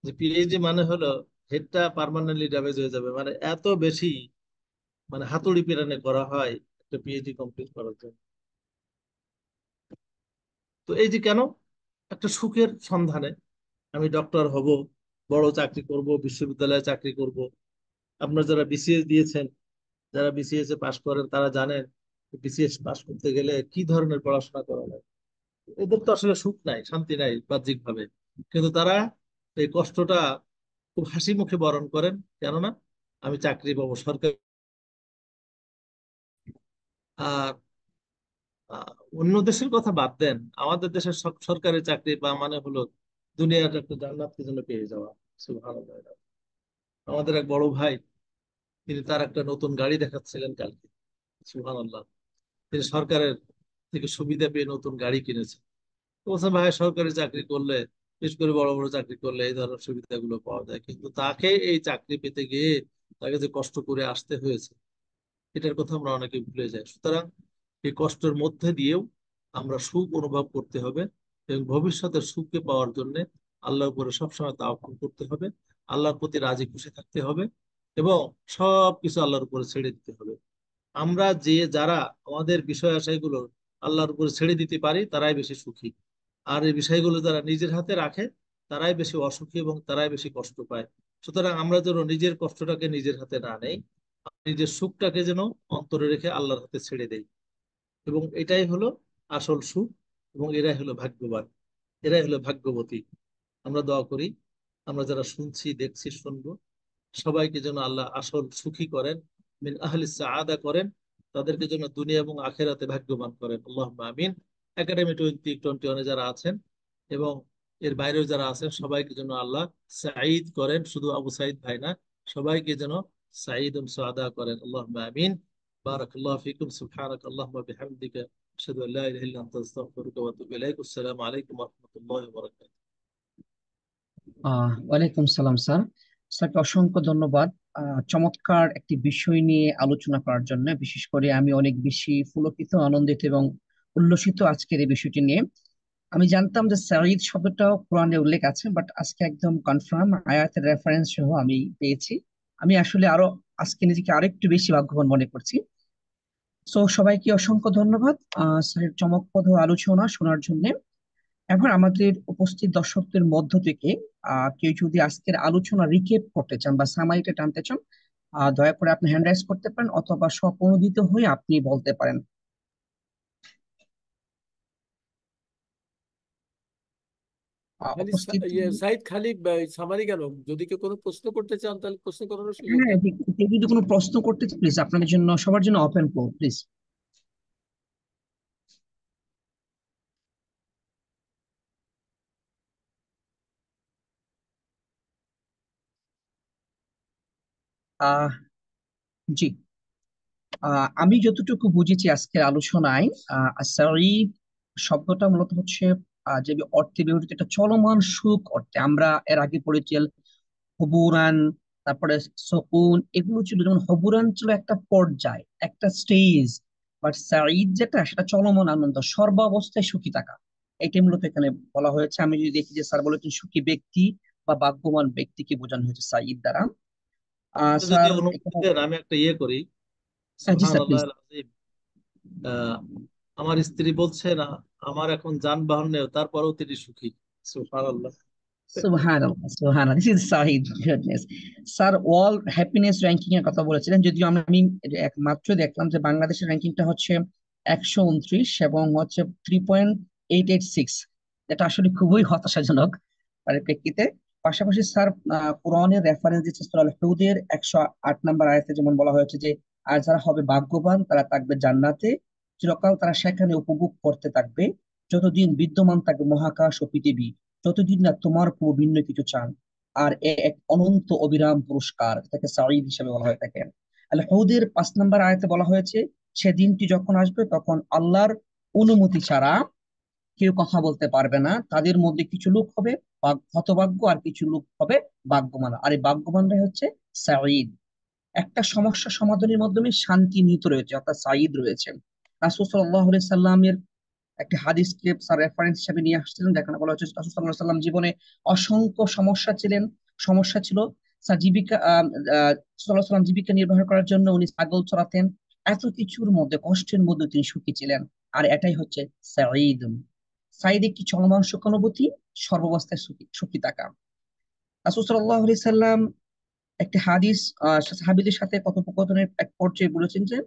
যে পিএইচডি মানে হলো হেডটা পার্মানেন্টলি ড্যামেজ হয়ে যাবে, মানে এত বেশি, মানে হাতুড়ি পেরানে করা হয় একটা পিএইচডি কমপ্লিট করার জন্য। তো এই যে কেন, একটা সুখের সন্ধানে আমি ডক্টর হব, বড় চাকরি করব, বিশ্ববিদ্যালয়ে চাকরি করব। আপনার যারা বিসিএস দিয়েছেন, যারা বিসিএস এ পাশ করেন তারা জানেন বিসিএস পাশ করতে গেলে কি ধরনের পড়াশোনা করা হয়। এদের তো আসলে সুখ নাই, শান্তি নাই বাহ্যিক ভাবে, কিন্তু তারা এই কষ্টটা খুব হাসি মুখে বরণ করেন। কেননা আমি চাকরি পাবো সরকারি। আর আহ, অন্য দেশের কথা বাদ দেন, আমাদের দেশের সব সরকারি চাকরি পাওয়া মানে হলো দুনিয়ার একটা জান্নাতকে জন্য পেয়ে যাওয়া। সুবহানাল্লাহ। আমাদের এক বড় ভাই, তিনি তার একটা নতুন গাড়ি দেখাচ্ছিলেন কালকে। সুবহানাল্লাহ। তিনি সরকারের থেকে সুবিধা পেয়ে নতুন গাড়ি কিনেছেন। তো বলছেন, ভাই সরকারি চাকরি করলে, বিশেষ করে বড় বড় চাকরি করলে এই ধরনের সুবিধাগুলো পাওয়া যায়, কিন্তু তাকে এই চাকরি পেতে গিয়ে তাকে যে কষ্ট করে আসতে হয়েছে, এটার কথা আমরা অনেকে ভুলে যাই। সুতরাং এই কষ্টের মধ্যে দিয়েও আমরা সুখ অনুভব করতে হবে, এবং ভবিষ্যতের সুখকে পাওয়ার জন্য আল্লাহর উপরে সবসময় তাওয়াক্কুল করতে হবে, আল্লাহর প্রতি রাজি খুশি থাকতে হবে, এবং সব কিছু আল্লাহর উপরে ছেড়ে দিতে হবে। আমরা যে যারা আমাদের বিষয় আশয়গুলো আল্লাহর উপরে ছেড়ে দিতে পারি তারাই বেশি সুখী। আর এই বিষয়গুলো যারা নিজের হাতে রাখে তারাই বেশি অসুখী এবং তারাই বেশি কষ্ট পায়। সুতরাং আমরা যেন নিজের কষ্টটাকে নিজের হাতে না নেই, নিজের সুখটাকে যেন অন্তরে রেখে আল্লাহর হাতে ছেড়ে দেই। এবং এটাই হলো আসল সুখ, এবং এরাই হলো ভাগ্যবান, এরাই হলো ভাগ্যবতী। আমরা দোয়া করি, আমরা যারা শুনছি, দেখছি, শুনবো, সবাইকে যেন আল্লাহ আসল সুখী করেন, মিন আহলি সাআদা করেন, তাদেরকে যেন দুনিয়া এবং আখেরাতে ভাগ্যবান করেন। আল্লাহুম্মা আমিন। একাডেমি 2021 যারা আছেন এবং এর বাইরেও যারা আছেন সবাইকে যেন আল্লাহ সাঈদ করেন, শুধু আবু সাঈদ ভাই না, সবাইকে যেন সাঈদ ও সাদা করেন। আল্লাহুম্মা আমিন। বারাকাল্লাহু ফিকুম, সুবহানাক আল্লাহুম্মা বিহামদিকা, আশহাদু আল্লা ইলাহা ইল্লা আনতা, আস্তাগফিরুকা ওয়া আতুবু ইলাইক। আসসালামু আলাইকুম ওয়া রাহমাতুল্লাহি ওয়া বারাকাতুহু। ওয়ালাইকুম সালাম স্যার। স্যারকে অসংখ্য ধন্যবাদ চমৎকার একটি বিষয় নিয়ে আলোচনা করার জন্য। বিশেষ করে আমি অনেক বেশি পুলকিত, আনন্দিত এবং উল্লসিত আজকের এই বিষয়টি নিয়ে। আমি জানতাম যে সাঈদ শব্দটাও কোরআনে উল্লেখ আছে, বাট আজকে একদম কনফার্ম আয়াতের রেফারেন্স সহ আমি পেয়েছি। আমি আসলে আরো আজকে নিজেকে আরেকটু বেশি ভাগ্যবান মনে করছি। তো সবাইকে অসংখ্য ধন্যবাদ স্যারের চমকপ্রদ আলোচনা শোনার জন্য। এখন আমাদের উপস্থিত দর্শকদের মধ্য থেকে কেউ যদি আজকের আলোচনা রিকেপ করতে চান বা সামারিটা টানতে চান, দয়া করে আপনি হ্যান্ড রাইজ করতে পারেন অথবা স্বপ্রণোদিত হয়ে আপনি বলতে পারেন। খালি উপস্থিত। সাইদ খালি সামারি কেন, যদি কেউ কোনো প্রশ্ন করতে চান তাহলে প্রশ্ন করার সুযোগ হ্যাঁ, দেন। কেউ যদি কোনো প্রশ্ন করতে প্লিজ, আপনাদের জন্য সবার জন্য ওপেন ফ্লোর প্লিজ। আহ জি। আমি যতটুকু বুঝেছি আজকের আলোচনায়, আসারি শব্দটা মূলত হচ্ছে যে অর্থে ব্যবহৃত, একটা চলমান সুখ অর্থে। আমরা এর আগে পড়েছি হবুরান, তারপরে সুকুন, এগুলো ছিল। যেমন হবুরান ছিল একটা পর্যায়, একটা স্টেজ, বাট সাঈদ যেটা, সেটা চলমান আনন্দ, সর্বাবস্থায় সুখী থাকা। এটাই মূলত এখানে বলা হয়েছে। আমি যদি দেখি যে স্যার বলেছেন সুখী ব্যক্তি বা ভাগ্যবান ব্যক্তিকে বোঝানো হয়েছে সাঈদ দ্বারা। যদি স্যার অনুমতি এখানে। দেন আমি একটা ইয়ে করি। জি স্যার, সুবহানাল্লাহ প্লিজ। আযীম। আহ, আমার স্ত্রী বলছে না আমার এখন যানবাহন নেই, তারপরেও তিনি সুখী। সুবহানাল্লাহ। সুবহানাল্লাহ, সুবহানাল্লাহ, দিস ইজ সাহিদ goodness. Sir world happiness ranking এর কথা বলেছিলেন, যদিও আমি একমাত্র দেখলাম যে বাংলাদেশের র্যাঙ্কিংটা হচ্ছে 129 এবং হচ্ছে 3.886, যেটা আসলে খুবই হতাশাজনক পরিপ্রেক্ষিতে। পাশাপাশি স্যার কোরআনের রেফারেন্স দিচ্ছে সূরা আল হুদের 108 নম্বর আয়াতে, যেমন বলা হয়েছে যে আর যারা হবে ভাগ্যবান তারা থাকবে জান্নাতে, চিরকাল তারা সেখানে উপভোগ করতে থাকবে যতদিন বিদ্যমান থাকবে মহাকাশ ও পৃথিবী, যতদিন না তোমার প্রভু ভিন্ন কিছু চান। আর এক অনন্ত অবিরাম পুরস্কার, তাকে সাঈদ হিসেবে বলা হয়ে থাকে। আল হুদের 5 নম্বর আয়াতে বলা হয়েছে সেদিনটি যখন আসবে তখন আল্লাহর অনুমতি ছাড়া কেউ কথা বলতে পারবে না। তাদের মধ্যে কিছু লোক হবে হতভাগ্য, আর কিছু লোক হবে ভাগ্যবান। আর এই ভাগ্যবানরাই হচ্ছে সাঈদ। একটা সমস্যা সমাধানের মাধ্যমে শান্তি নিহিত রয়েছে, অর্থাৎ সাঈদ রয়েছে। রাসূল সাল্লাল্লাহু আলাইহি সাল্লামের একটি হাদিসকে স্যার রেফারেন্স হিসেবে নিয়ে আসছিলেন, যেখানে বলা হচ্ছে রাসূল সাল্লাল্লাহু আলাইহি সাল্লাম জীবনে অসংখ্য সমস্যা ছিল। স্যার জীবিকা সাল্লাল্লাহু আলাইহি সাল্লাম জীবিকা নির্বাহ করার জন্য উনি ছাগল চড়াতেন। এত কিছুর মধ্যে, কষ্টের মধ্যে তিনি সুখী ছিলেন। আর এটাই হচ্ছে সাঈদ। সাঈদ একটি চলমান সুখানুভূতি, সর্বাবস্থায় সুখী সুখী থাকা। রাসূল সাল্লাল্লাহু আলাইহি সাল্লাম একটি হাদিস সাহাবীদের সাথে কথোপকথনের এক পর্যায়ে বলেছেন যে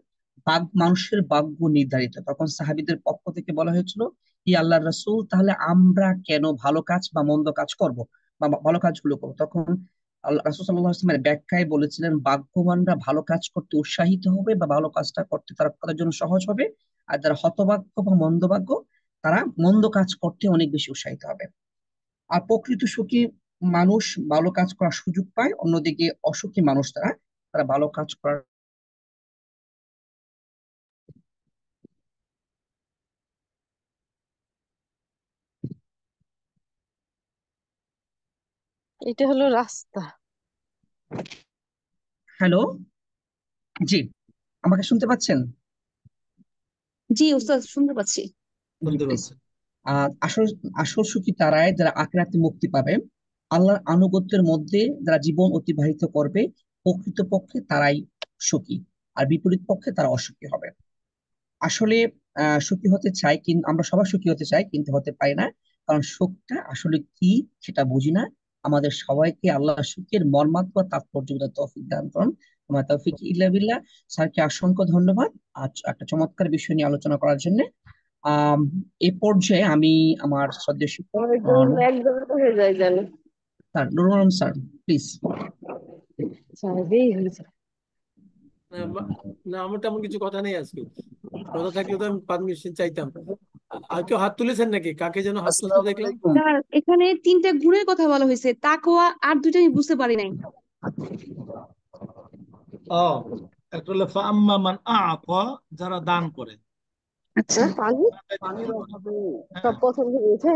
মানুষের ভাগ্য নির্ধারিত। তখন সাহাবীদের পক্ষ থেকে বলা হয়েছিল, ই আল্লাহর রাসূল, তাহলে আমরা কেন ভালো কাজ বা মন্দ কাজ করব বা ভালো কাজগুলো করবো? তখন আল্লাহ রাসূল সাল্লাল্লাহু আলাইহি ওয়াসাল্লামের ব্যাখ্যায় বলেছিলেন, ভাগ্যবানরা ভালো কাজ করতে উৎসাহিত হবে বা ভালো কাজটা করতে তাদের জন্য সহজ হবে। আর যারা হতভাগ্য বা মন্দভাগ্য, তারা মন্দ কাজ করতে অনেক বেশি উৎসাহিত হবে। আর প্রকৃত সুখী মানুষ ভালো কাজ করার সুযোগ পায়, অন্যদিকে অসুখী মানুষ তারা তারা ভালো কাজ করার। এটা হলো রাস্তা। হ্যালো। জি, আমাকে শুনতে পাচ্ছেন? জি ওস্তাদ, শুনতে পাচ্ছি। জি শুনতে প্লিজ। পাচ্ছেন? আসল আসল সুখী তারাই যারা আখিরাতে মুক্তি পাবে, আল্লাহর আনুগত্যের মধ্যে যারা জীবন অতিবাহিত করবে, প্রকৃতপক্ষে তারাই সুখী। আর বিপরীত পক্ষে তারা অসুখী হবে। আসলে সুখী হতে চাই, কিন্তু আমরা সবাই সুখী হতে চাই কিন্তু হতে পারি না, কারণ সুখটা আসলে কি সেটা বুঝি না। আমাদের সবাইকে আল্লাহ সুখের মর্মার্থ বা তাৎপর্য বোঝার তৌফিক দান করুন। আমার তৌফিক ইল্লা বিল্লাহ। স্যারকে অসংখ্য ধন্যবাদ আজ একটা চমৎকার বিষয় নিয়ে আলোচনা করার জন্য। আহ এই পর্যায়ে আমি আমার শ্রদ্ধেয় শিক্ষক আমার একদম একদম হয়ে যায় জানো। Sir Nurul Alam sir, please. সাহেবেই হয়েছে। না না, আমার তেমন কিছু কথা নেই আজকে। কথা থাকলে তো আমি পারমিশন চাইতাম। আর কেউ হাত তুলেছেন নাকি? কাকে যেন হাত তুলতে আসসালামু দেখলাম। আলাইকুম। স্যার, এখানে তিনটা গুণের কথা বলা হয়েছে, তাকওয়া আর দুইটা আমি বুঝতে পারি নাই। ও, একটা হলো ফাআম্মা মান আ'তা, যারা দান করে। আচ্ছা, পানি দান করে। সব হ্যাঁ, পছন্দ হয়েছে।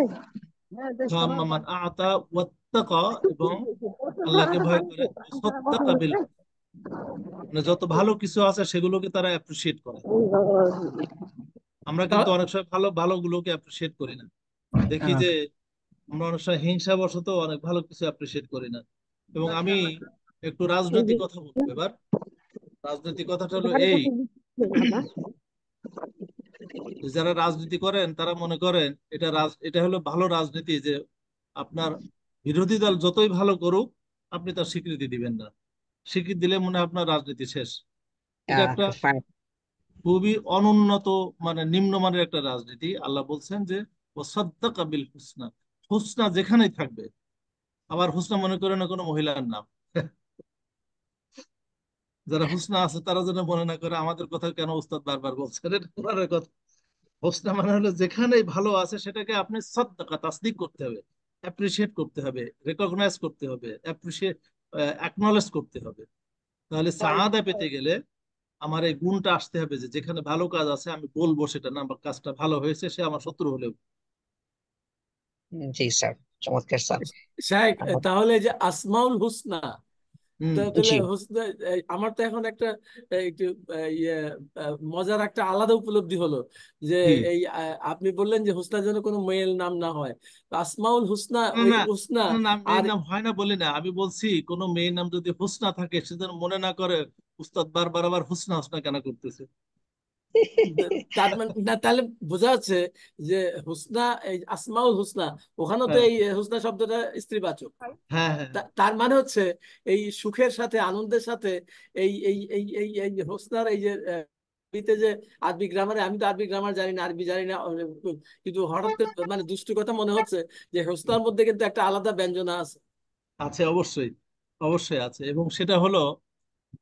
ফাআম্মা মান আ'তা ওয়াত্তাকা, এবং আল্লাহকে ভয় করে, সাদ্দাকা বিল, মানে যত ভালো কিছু আছে সেগুলোকে তারা অ্যাপ্রিসিয়েট করে। আমরা তা কিন্তু অনেক সময় ভালো ভালো গুলোকে অ্যাপ্রিসিয়েট করি না। দেখি আহ, যে আমরা অনেক সময় হিংসাবশত অনেক ভালো কিছু অ্যাপ্রিসিয়েট করি না। এবং আমি একটু রাজনৈতিক কথা বলবো এবার। রাজনৈতিক কথাটা হলো ভালো এই, কথা বুঝতে না। যে যারা রাজনীতি করেন তারা মনে করেন এটা হলো ভালো রাজনীতি, যে আপনার বিরোধী দল যতই ভালো করুক আপনি তার স্বীকৃতি দিবেন না। স্বীকৃতি দিলে মনে হয় আপনার রাজনীতি শেষ। এটা একটা ফাইন। খুবই অনুন্নত, মানে নিম্নমানের একটা রাজনীতি। আল্লাহ বলছেন যে ওয়াসাদ্দাকা বিল হুসনা, হুসনা যেখানেই থাকবে। আবার হুসনা মনে করে না কোনো মহিলার নাম। যারা হুসনা আছে তারা যেন মনে না করে আমাদের কথা কেন উস্তাদ বারবার বলছেন, এটা কোরআনের কথা। হোসনা মানে হলো যেখানেই ভালো আছে সেটাকে আপনি সাদ্দাকা তাসদিক করতে হবে, অ্যাপ্রিসিয়েট করতে হবে, রেকগনাইজ করতে হবে, অ্যাপ্রিসিয়েট অ্যাকনলেজ করতে হবে। তাহলে সাআদা পেতে গেলে আমার এই গুণটা আসতে হবে, যে যেখানে ভালো কাজ আছে আমি বলবো সেটা না, আমার কাজটা ভালো হয়েছে, সে আমার শত্রু হলেও। জি স্যার, চমৎকার স্যার। শাহেক, তাহলে যে আসমাউল হুসনা, হুম। তাহলে জি। হুসনা, আমার তো এখন একটা একটু ইয়ে মজার একটা আলাদা উপলব্ধি হলো যে কি? এই আপনি বললেন যে হুসনার জন্য কোনো মেয়ের নাম না হয়, তো আসমাউল হুসনা, না ওই না হুসনা। না না, মেয়ের আর নাম হয় না বলি না, আমি বলছি কোনো মেয়ের নাম যদি হোসনা থাকে সে যেন মনে না করে উস্তাদ বারবার আবার হোসনা হোসনা কেন করতেছে। তার মানে না, তাহলে বোঝা যাচ্ছে যে হুসনা, এই আসমাউল হুসনা, ওখানেও তো হ্যাঁ এই হুসনা শব্দটা স্ত্রীবাচক। হ্যাঁ হ্যাঁ। তার মানে হচ্ছে এই সুখের সাথে আনন্দের সাথে এই এই এই এই এই যে হোসনার এই যে আরবিতে যে আরবি গ্রামারে, আমি তো আরবি গ্রামার জানি না, আরবি জানি না, কিন্তু হঠাৎ করে মানে দুষ্টু কথা মনে হচ্ছে যে হোসনার মধ্যে কিন্তু একটা আলাদা ব্যঞ্জনা আছে। আছে অবশ্যই, অবশ্যই আছে। এবং সেটা হলো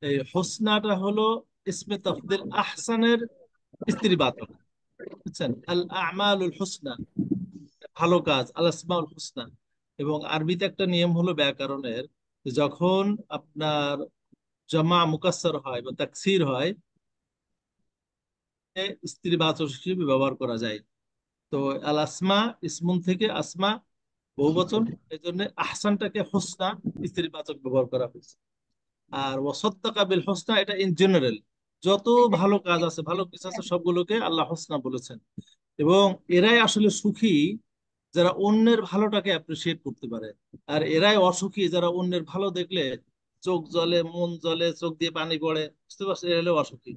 এই হোসনাটা হলো ইসমে তাফদিল আহসানের স্ত্রীবাচক, বুঝছেন? আল আমালুল হোসনা, ভালো কাজ, আল আসমাউল হোসনা। এবং আরবিতে একটা নিয়ম হলো ব্যাকরণের, যে যখন আপনার জামা মুকাসসার হয় বা তাকসির হয়, স্ত্রীবাচক হিসেবে ব্যবহার করা যায়। তো আল আসমা ইসমুন থেকে আসমা বহুবচন, এই জন্য আহসানটাকে হোসনা স্ত্রীবাচক ব্যবহার করা হয়েছে। আর ওয়াসাদ্দাকা বিল হোসনা এটা ইন জেনারেল, যত ভালো কাজ আছে, ভালো কিছু আছে, সবগুলোকে আল্লাহ হোসনা বলেছেন। এবং এরাই আসলে সুখী যারা অন্যের ভালোটাকে অ্যাপ্রিসিয়েট করতে পারে। আর এরাই অসুখী যারা অন্যের ভালো দেখলে চোখ জ্বলে, মন জ্বলে, চোখ দিয়ে পানি পড়ে, বুঝতে পারছেন? এরা হলো অসুখী।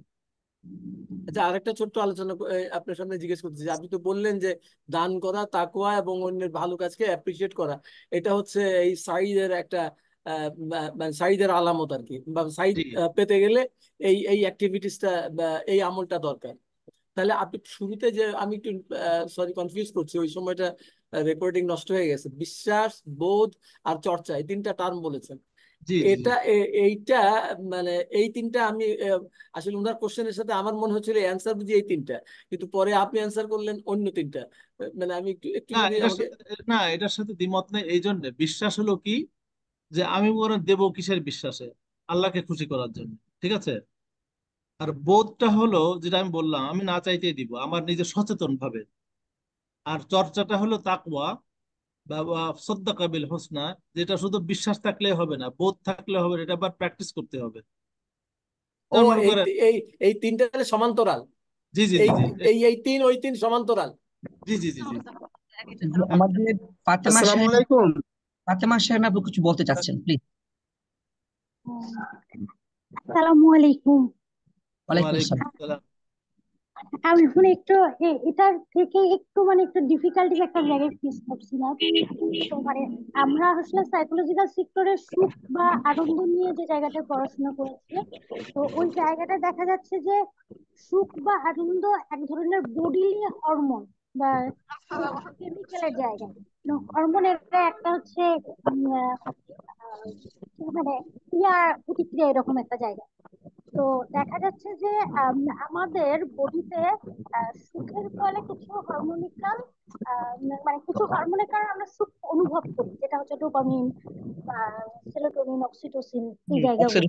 আচ্ছা, আরেকটা ছোট্ট আলোচনা আপনার সামনে জিজ্ঞেস করতেছি। আপনি তো বললেন যে দান করা, তাকওয়া এবং অন্যের ভালো কাজকে অ্যাপ্রিসিয়েট করা, এটা হচ্ছে এই সাঈদের একটা মানে সাঈদের আলামত আর কি, বা সাঈদ জি পেতে গেলে এই এই অ্যাক্টিভিটিসটা বা এই আমলটা দরকার। তাহলে আপনি শুরুতে যে, আমি একটু সরি কনফিউজ করছি, ওই সময়টা রেকর্ডিং নষ্ট হয়ে গেছে, বিশ্বাস, বোধ আর চর্চা, এই তিনটা টার্ম বলেছেন। জি জি। এটা এইটা মানে এই তিনটা আমি আসলে ওনার কোশ্চেনের সাথে আমার মনে হচ্ছিল অ্যান্সার বুঝি এই তিনটা, কিন্তু পরে আপনি অ্যান্সার করলেন অন্য তিনটা। মানে আমি একটু একটু না যদি এটার আমাকে। সাথে, না এটার সাথে দ্বিমত নেই। এই জন্য বিশ্বাস হলো কি, যে আমি মনে দেবো কিসের বিশ্বাসে? আল্লাহকে খুশি করার জন্য, ঠিক আছে? আর বোধটা হলো যেটা আমি বললাম, আমি না চাইতেই দিব, আমার নিজের সচেতন ভাবে। আর চর্চাটা হলো তাকওয়া বা সদ্দাকা বিল হোসনা, যেটা শুধু বিশ্বাস থাকলে হবে না, বোধ থাকলে হবে না, এটা আবার প্র্যাকটিস করতে হবে। ও, যেমন মনে এই করেন, এই এই তিনটা তাহলে সমান্তরাল। জি জি এই জি জি এই এই তিন ওই তিন সমান্তরাল। জি জি জি জি। জি, আমাদের ফাতেমা আসসালামু সাহেব, আলাইকুম। ফাতেমা সাহেব আপনি কিছু বলতে চাচ্ছেন, প্লিজ। আসসালামু আলাইকুম। ওয়ালাইকুম ওয়ালাইকুম আসসালাম। আসসালাম। আমি এখন একটু এটার থেকে একটু মানে একটু ডিফিকাল্টিস একটা জায়গায় ফেস করছিলাম। তো মানে আমরা আসলে সাইকোলজিক্যাল সেক্টরের সুখ বা আনন্দ নিয়ে যে জায়গাটা পড়াশোনা করেছি, তো ওই জায়গাটা দেখা যাচ্ছে যে সুখ বা আনন্দ এক ধরনের বডিলি হরমোন বা কেমিক্যালের জায়গা। হরমোনের একটা হচ্ছে মানে প্রতিক্রিয়া, এরকম একটা জায়গা। তো দেখা যাচ্ছে যে আমাদের বডিতে সুখের ফলে কিছু হরমোনিকাল মানে কিছু হরমোনের কারণে আমরা সুখ অনুভব করি, যেটা হচ্ছে ডোপামিন, সেরোটোনিন, অক্সিটোসিন, এই জায়গাগুলো।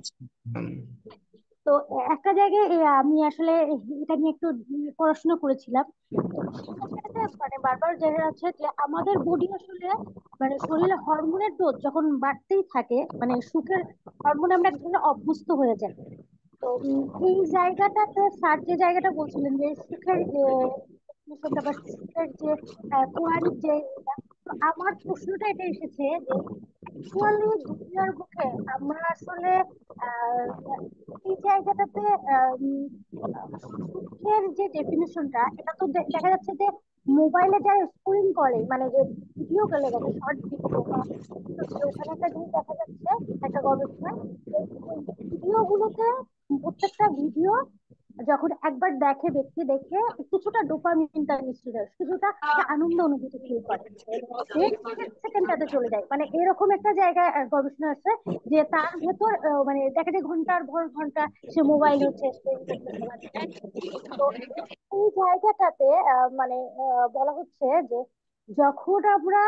তো একটা জায়গায় আমি আসলে এটা নিয়ে একটু পড়াশোনা করেছিলাম। তো সেখানে মানে বারবার দেখা যাচ্ছে যে আমাদের বডি আসলে মানে শরীরে হরমোনের ডোজ যখন বাড়তেই থাকে, মানে সুখের হরমোনে আমরা এক ধরনের অভ্যস্ত হয়ে যাই। তো এই জায়গাটাতে স্যার যে জায়গাটা বলছিলেন যে সুখের definition টা বা সুখের যে কোয়ালিটি, যে তো আমার প্রশ্নটা এটা এসেছে যে অ্যাকচুয়ালি দুনিয়ার বুকে আমরা আসলে আহ, এই জায়গাটাতে সুখের যে ডেফিনেশনটা, এটা তো দেখা যাচ্ছে যে মোবাইলে যারা স্ক্রিন করে, মানে যে ভিডিও গুলো দেখে, শর্ট ভিডিও বা video, ওখানে একটা জিনিস দেখা যাচ্ছে, একটা গবেষণায়, যে ভিডিও গুলোতে, প্রত্যেকটা ভিডিও যখন একবার দেখে ব্যক্তি, দেখে কিছুটা ডোপামিন তার নিশ্চিত হয়, কিছুটা একটা আনন্দ অনুভূতি ফিল করে, নেক্সট সেকেন্ডটাতে চলে যায়, মানে এরকম একটা জায়গায় গবেষণা আছে যে তার ভেতর মানে দেখা যায় ঘন্টার পর ঘন্টা সে মোবাইল হচ্ছে স্ক্রোল করতেছে বা দেখতেছে। তো এই জায়গাটাতে মানে বলা হচ্ছে যে যখন আমরা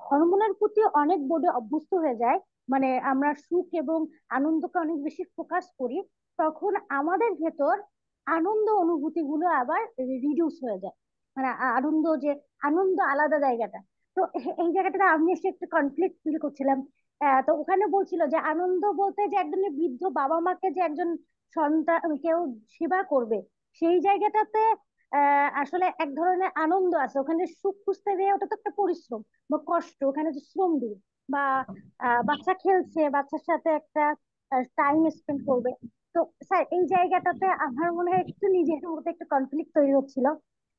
হরমোনের প্রতি অনেক বোধে অভ্যস্ত হয়ে যায়, মানে আমরা সুখ এবং আনন্দকে অনেক বেশি ফোকাস করি, তখন আমাদের ভেতর আনন্দ অনুভূতি গুলো আবার রিডিউস হয়ে যায়, মানে আনন্দ যে আনন্দ আলাদা জায়গাটা। তো এই জায়গাটাতে আমি এসে একটু কনফ্লিক্ট ফিল করছিলাম। তো ওখানে বলছিল যে আনন্দ বলতে যে একজন বৃদ্ধ বাবা মাকে যে একজন সন্তান কেউ সেবা করবে, সেই জায়গাটাতে আসলে এক ধরনের আনন্দ আছে, ওখানে সুখ খুঁজতে গিয়ে ওটা তো একটা পরিশ্রম বা কষ্ট, ওখানে যে শ্রম দিবে, বা বাচ্চা খেলছে, বাচ্চার সাথে একটা টাইম স্পেন্ড করবে। তো স্যার এই জায়গাটাতে আমার মনে হয় একটু নিজের মধ্যে একটু কনফ্লিক্ট তৈরি হচ্ছিল।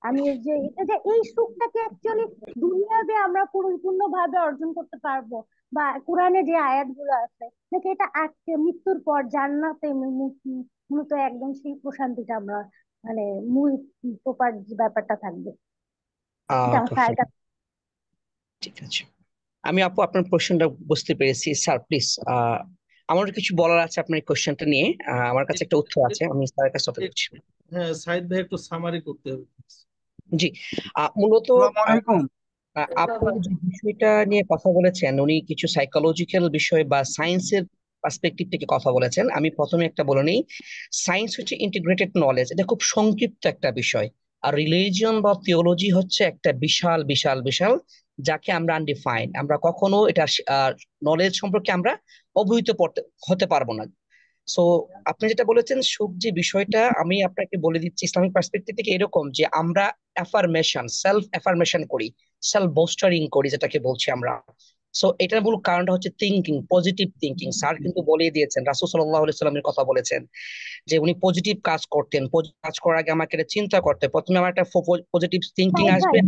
আমি যে এটা যে এই সুখটাকে অ্যাকচুয়ালি দুনিয়াতে আমরা পরিপূর্ণ ভাবে অর্জন করতে পারবো, বা কোরআনে যে আয়াতগুলো আছে নাকি এটা মৃত্যুর পর জান্নাতে মূলত একদম সেই প্রশান্তিটা আমরা, মানে মূল প্রপার যে ব্যাপারটা থাকবে, এটা আমার স্যারের পারফেক্ট। কাছে। ঠিক আছে, আমি আপু আপনার কোশ্চেনটা বুঝতে পেরেছি। স্যার প্লিজ, আমার কিছু বলার আছে আপনার কোশ্চেনটা নিয়ে। আমার কাছে একটা উত্তর আছে, আমি স্যারের কাছে অপেক্ষা করছি। হ্যাঁ, সাইদ ভাই একটু সামারি করতে হবে। জি, মূলত আসসালামু আলাইকুম। আপু যে বিষয়টা নিয়ে কথা বলেছেন, উনি কিছু সাইকোলজিক্যাল বিষয় বা সায়েন্সের পার্সপেক্টিভ থেকে কথা বলেছেন। আমি প্রথমে একটা বলে নিই, সায়েন্স হচ্ছে ইন্টিগ্রেটেড নলেজ, এটা খুব সংক্ষিপ্ত একটা বিষয়। আর রিলিজিয়ন বা থিওলজি হচ্ছে একটা বিশাল বিশাল বিশাল, যাকে আমরা আনডিফাইন, আমরা কখনো এটা নলেজ সম্পর্কে আমরা অবহিত হতে পারবো না। সো আপনি যেটা বলেছেন সুখ যে বিষয়টা, আমি আপনাকে বলে দিচ্ছি ইসলামিক পার্সপেক্টিভ থেকে এরকম যে আমরা অ্যাফার্মেশন, সেলফ অ্যাফার্মেশন করি, সেলফ বোস্টারিং করি যেটাকে বলছি আমরা। সো এটার মূল কারণটা হচ্ছে থিঙ্কিং, পজিটিভ থিঙ্কিং। স্যার কিন্তু বলেই দিয়েছেন, রাসূল সাল্লাল্লাহু আলাইহি সাল্লামের কথা বলেছেন যে উনি পজিটিভ কাজ করতেন, কাজ করার আগে আমাকে এটা চিন্তা করতে, প্রথমে আমার একটা পজিটিভ থিঙ্কিং সাইদ ভাই, আসবে।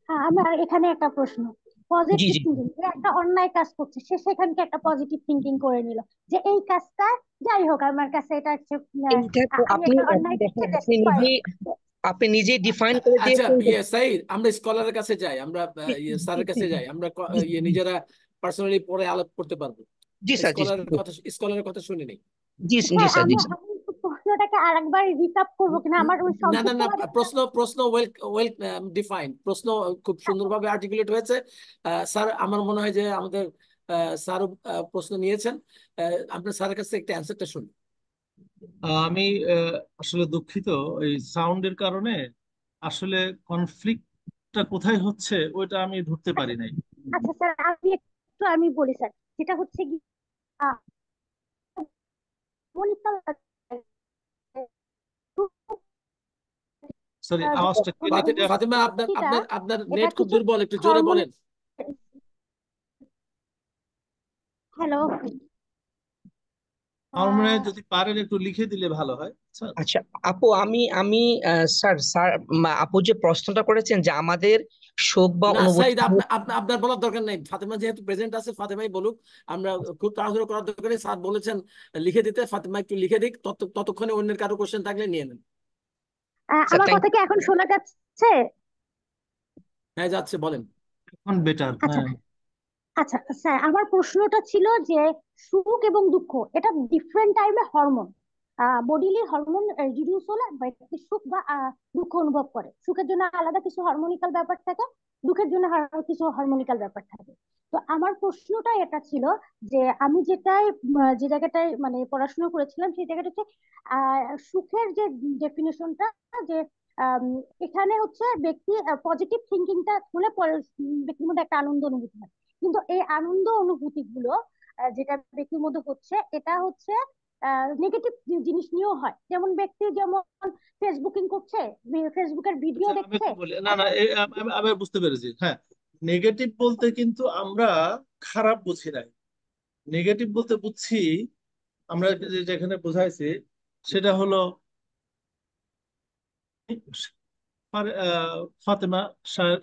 হ্যাঁ, আমার এখানে একটা প্রশ্ন। জি পজিটিভ জি। থিঙ্কিং, যে একটা অন্যায় কাজ করছে, সে সেখানকে একটা পজিটিভ থিঙ্কিং করে নিল যে এই কাজটা, যাই হোক আমার কাছে এটা হচ্ছে এইটা তো আমি আপনি একটা আপনি অন্যায় করছি, দেখেন, দ্যাটস ফাইন। আপনি নিজেই ডিফাইন করে আচ্ছা, দিয়েছেন যে সাইদ, আমরা স্কলারের কাছে যাই, আমরা জি জি স্যারের কাছে যাই, আমরা জি জি নিজেরা পার্সোনালি পরে আলাপ করতে পারবো। জি স্যার, জি স্কলারের কথা শুনে নেই। জি জি স্যার স্যার, জি আমি স্যার। আমি একটু প্রশ্নটাকে আরেকবার রিকাপ করবো কিনা, আমার ওই না না সংক্ষিপ্ত না, ভাবে। প্রশ্ন প্রশ্ন ওয়েল ওয়েল ডিফাইন্ড, প্রশ্ন খুব সুন্দরভাবে আর্টিকুলেট হয়েছে। স্যার, আমার মনে হয় যে আমাদের স্যার প্রশ্ন নিয়েছেন। আপনার স্যারের কাছে একটা অ্যান্সারটা শুনি। আমি আসলে দুঃখিত, এই সাউন্ডের কারণে আসলে কনফ্লিক্টটা কোথায় হচ্ছে ওইটা আমি ধরতে পারি নাই। আচ্ছা স্যার, আমি বলি স্যার, যেটা হচ্ছে কি মনিকা, সরি, যে আওয়াজটা ক্লিয়ার ফাতেমা, আসছে। আপনার অনুভূতিটা, আপনার আপনার এটা নেট খুব কিছু দুর্বল, একটু জোরে হরমোন। বলেন। হ্যালো। আমার মনে হয় যদি পারেন একটু লিখে দিলে ভালো হয়, আচ্ছা। আচ্ছা আপু, আমি আমি স্যার স্যার আপু যে প্রশ্নটা করেছেন যে আমাদের সুখ বা না অনুভূতি। সাইদ, আপনার আপনার আপনার বলার দরকার নেই, ফাতেমা যেহেতু প্রেজেন্ট আছে, ফাতেমাই বলুক। আমরা খুব তাড়াহুড়ো করার দরকার নেই, স্যার বলেছেন লিখে দিতে, ফাতেমা একটু লিখে দিক, ততক্ষণে অন্যের কারো কোশ্চেন থাকলে নিয়ে নেন। স্যার আমার থ্যাংক কথা কি এখন শোনা যাচ্ছে? হ্যাঁ, যাচ্ছে, বলেন। এখন বেটার, আচ্ছা। হ্যাঁ। আচ্ছা স্যার, আমার প্রশ্নটা ছিল যে সুখ এবং দুঃখ এটা ডিফারেন্ট টাইপের হরমোন, বডিলি হরমোন রিডিউস হলে ব্যক্তি সুখ বা দুঃখ অনুভব করে। সুখের জন্য আলাদা কিছু হরমোনিক্যাল ব্যাপার থাকে, দুঃখের জন্য কিছু হরমোনিক্যাল ব্যাপার থাকে। তো আমার প্রশ্নটা এটা ছিল যে আমি যে জায়গাটায় মানে পড়াশোনা করেছিলাম, সেই জায়গাটা হচ্ছে সুখের যে ডেফিনেশনটা, যে আম, এখানে হচ্ছে ব্যক্তি পজিটিভ থিঙ্কিংটা হলে ব্যক্তির মধ্যে একটা আনন্দ অনুভূতি হয়। কিন্তু এই আনন্দ অনুভূতি গুলো যেটা ব্যক্তির মধ্যে হচ্ছে, এটা হচ্ছে নেগেটিভ জিনিস নিয়েও হয়। যেমন ব্যক্তি যেমন ফেসবুকিং করছে, ফেসবুকের ভিডিও আচ্ছা, আমি দেখছে, একটু বলি, না না, এখন আমি বুঝতে পেরেছি, হ্যাঁ। নেগেটিভ বলতে কিন্তু আমরা খারাপ বুঝি নাই। নেগেটিভ বলতে বুঝছি আমরা যেখানে বোঝাইছি সেটা হলো ফাতেমা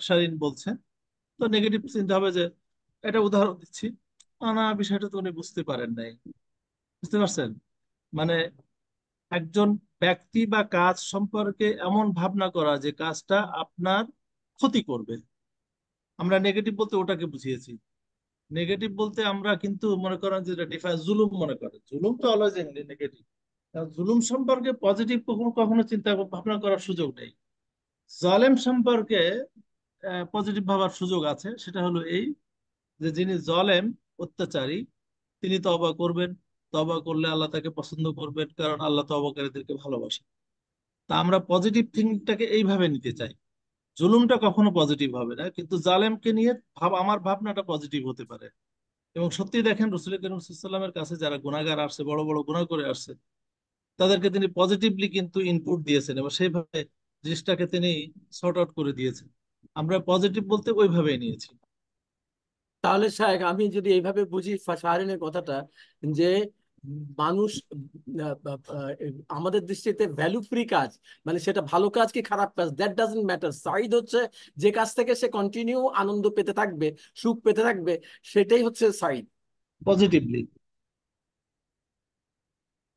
শারিন বলছেন। তো নেগেটিভ চিন্তা হবে যে, এটা উদাহরণ দিচ্ছি, না বিষয়টা তো উনি বুঝতে পারেন নাই। বুঝতে পারছেন? মানে একজন ব্যক্তি বা কাজ সম্পর্কে এমন ভাবনা করা যে কাজটা আপনার ক্ষতি করবে, আমরা নেগেটিভ বলতে ওটাকে বুঝিয়েছি। নেগেটিভ বলতে আমরা কিন্তু মনে করেন যে জুলুম মনে করেন, জুলুম তো অলওয়েজ নেগেটিভ। জুলুম সম্পর্কে পজিটিভ কখনো কখনো চিন্তা ভাবনা করার সুযোগ নেই। জালেম সম্পর্কে পজিটিভ ভাবার সুযোগ আছে। সেটা হলো এই যে যিনি জালেম, অত্যাচারী, তিনি তওবা করবেন। তওবা করলে আল্লাহ তাকে পছন্দ করবেন, কারণ আল্লাহ তওবাকারীদেরকে ভালোবাসেন। তা আমরা পজিটিভ থিঙ্কটাকে এইভাবে নিতে চাই। জুলুমটা কখনো পজিটিভ হবে না, কিন্তু জালেমকে নিয়ে আমার ভাবনাটা পজিটিভ হতে পারে। এবং সত্যি দেখেন, রসুল করিম সাল্লামের কাছে যারা গুনাহগার আসছে, বড় বড় গুনাহ করে আসছে, তাদেরকে তিনি পজিটিভলি কিন্তু ইনপুট দিয়েছেন এবং সেইভাবে জিনিসটাকে তিনি সর্ট আউট করে দিয়েছেন। আমরা পজিটিভ বলতে ওইভাবেই নিয়েছি। তাহলে শাহেখ, আমি যদি এইভাবে বুঝি শাহরিনের কথাটা, যে মানুষ আমাদের দৃষ্টিতে ভ্যালু ফ্রি কাজ, মানে সেটা ভালো কাজ কি খারাপ কাজ, দ্যাট ডাজন্ট ম্যাটার। সাইদ হচ্ছে যে কাজ থেকে সে কন্টিনিউ আনন্দ পেতে থাকবে, সুখ পেতে থাকবে, সেটাই হচ্ছে সাইদ। পজিটিভলি।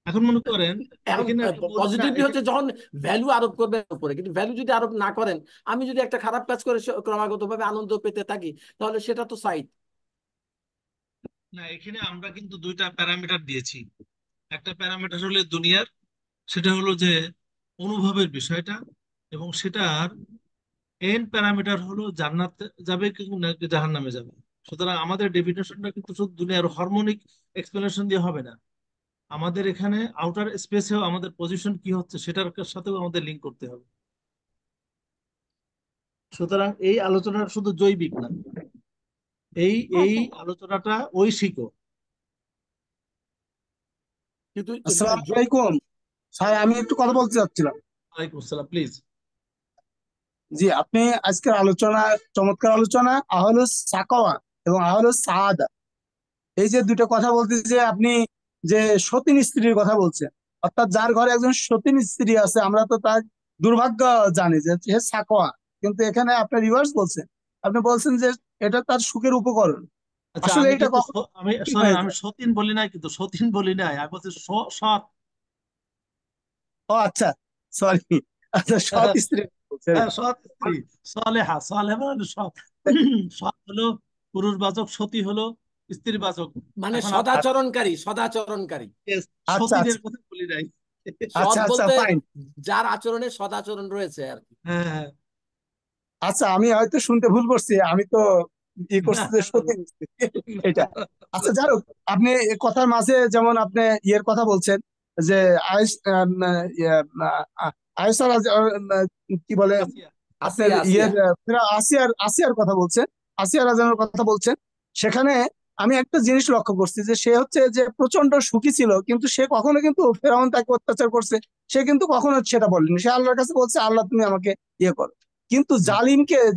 এখন মনে করেন এখন এখানে একটা মৌলিক পজিটিভলি হচ্ছে যখন ভ্যালু আরোপ করবে উপরে, কিন্তু ভ্যালু যদি আরোপ না করেন, আমি যদি একটা খারাপ কাজ করে ক্রমাগত ভাবে আনন্দ পেতে থাকি, তাহলে সেটা তো সাইদ। না, এখানে আমরা কিন্তু দুইটা প্যারামিটার দিয়েছি। একটা প্যারামিটার হলো দুনিয়ার, সেটা হলো যে অনুভবের বিষয়টা, এবং সেটার এন প্যারামিটার হলো জান্নাতে যাবে কি না জাহান্নামে যাবে। সুতরাং আমাদের ডেফিনেশনটা কিন্তু শুধু দুনিয়ার হারমোনিক এক্সপ্লেনেশন দিয়ে হবে না। আমাদের এখানে আউটার স্পেসেও আমাদের পজিশন কি হচ্ছে সেটার সাথেও আমাদের লিঙ্ক করতে হবে। সুতরাং এই আলোচনাটা শুধু জৈবিক না, এই হ্যাঁ এই স্যার। আলোচনাটা ঐশিকও। কিন্তু আসসালামু আলাইকুম স্যার, আমি একটু কথা বলতে চাচ্ছিলাম। ওয়ালাইকুম আসসালাম, প্লিজ। জি, আপনি আজকের আলোচনা, চমৎকার আলোচনা, আহলুস সাকাওয়া এবং আহলুস সাআদা, এই যে দুটো কথা বলতে, যে আপনি যে সতীন স্ত্রীর কথা বলছেন, অর্থাৎ যার ঘরে একজন সতীন স্ত্রী আছে, আমরা তো তার দুর্ভাগ্য জানি যে সে সাকওয়া, কিন্তু এখানে আপনি রিভার্স বলছেন। আপনি বলছেন যে এটা তার সুখের উপকরণ। আচ্ছা, আসলে আমি এটা কিন্তু কখন আমি ঠিক শোনেন, হয়ে আমি যায়? সতীন বলি নাই, কিন্তু সতীন বলি নাই, আমি বলছি সৎ। ও আচ্ছা, সরি। আচ্ছা, সৎ স্ত্রী বলছেন। হ্যাঁ, সৎ স্ত্রী। সলেহা, সলেহা মানে সৎ। সৎ হলো পুরুষবাচক, সতী হলো স্ত্রীবাচক। মানে এখন সদাচরণকারী, সদাচরণকারী। আচ্ছা সতীনের আচ্ছা কথা বলি নাই। সৎ আচ্ছা আচ্ছা, বলতে ফাইন। যার আচরণে সদাচরণ রয়েছে আর কি। হ্যাঁ, হ্যাঁ। আচ্ছা, আমি হয়তো শুনতে ভুল করছি, আমি তো না, করছি যে সত্যি এটা। আচ্ছা, যাই হোক, আপনি এ কথার মাঝে যেমন আপনি ইয়ের কথা বলছেন, যে আয়েশ ইয়ে, আয়েশা কি বলে, আপনার আসিয়া, আসিয়া। ইয়ের আসিয়ার কথা বলছেন, আসিয়া রাজানের কথা বলছেন। সেখানে আমি একটা জিনিস লক্ষ্য করছি, যে সে হচ্ছে যে প্রচন্ড সুখী ছিল, কিন্তু সে কখনো কিন্তু ফেরাউন তাকে অত্যাচার করছে, সে কিন্তু কখনো সেটা বলেনি। সে আল্লাহর কাছে বলছে, আল্লাহ তুমি আমাকে ইয়ে করো। কিন্তু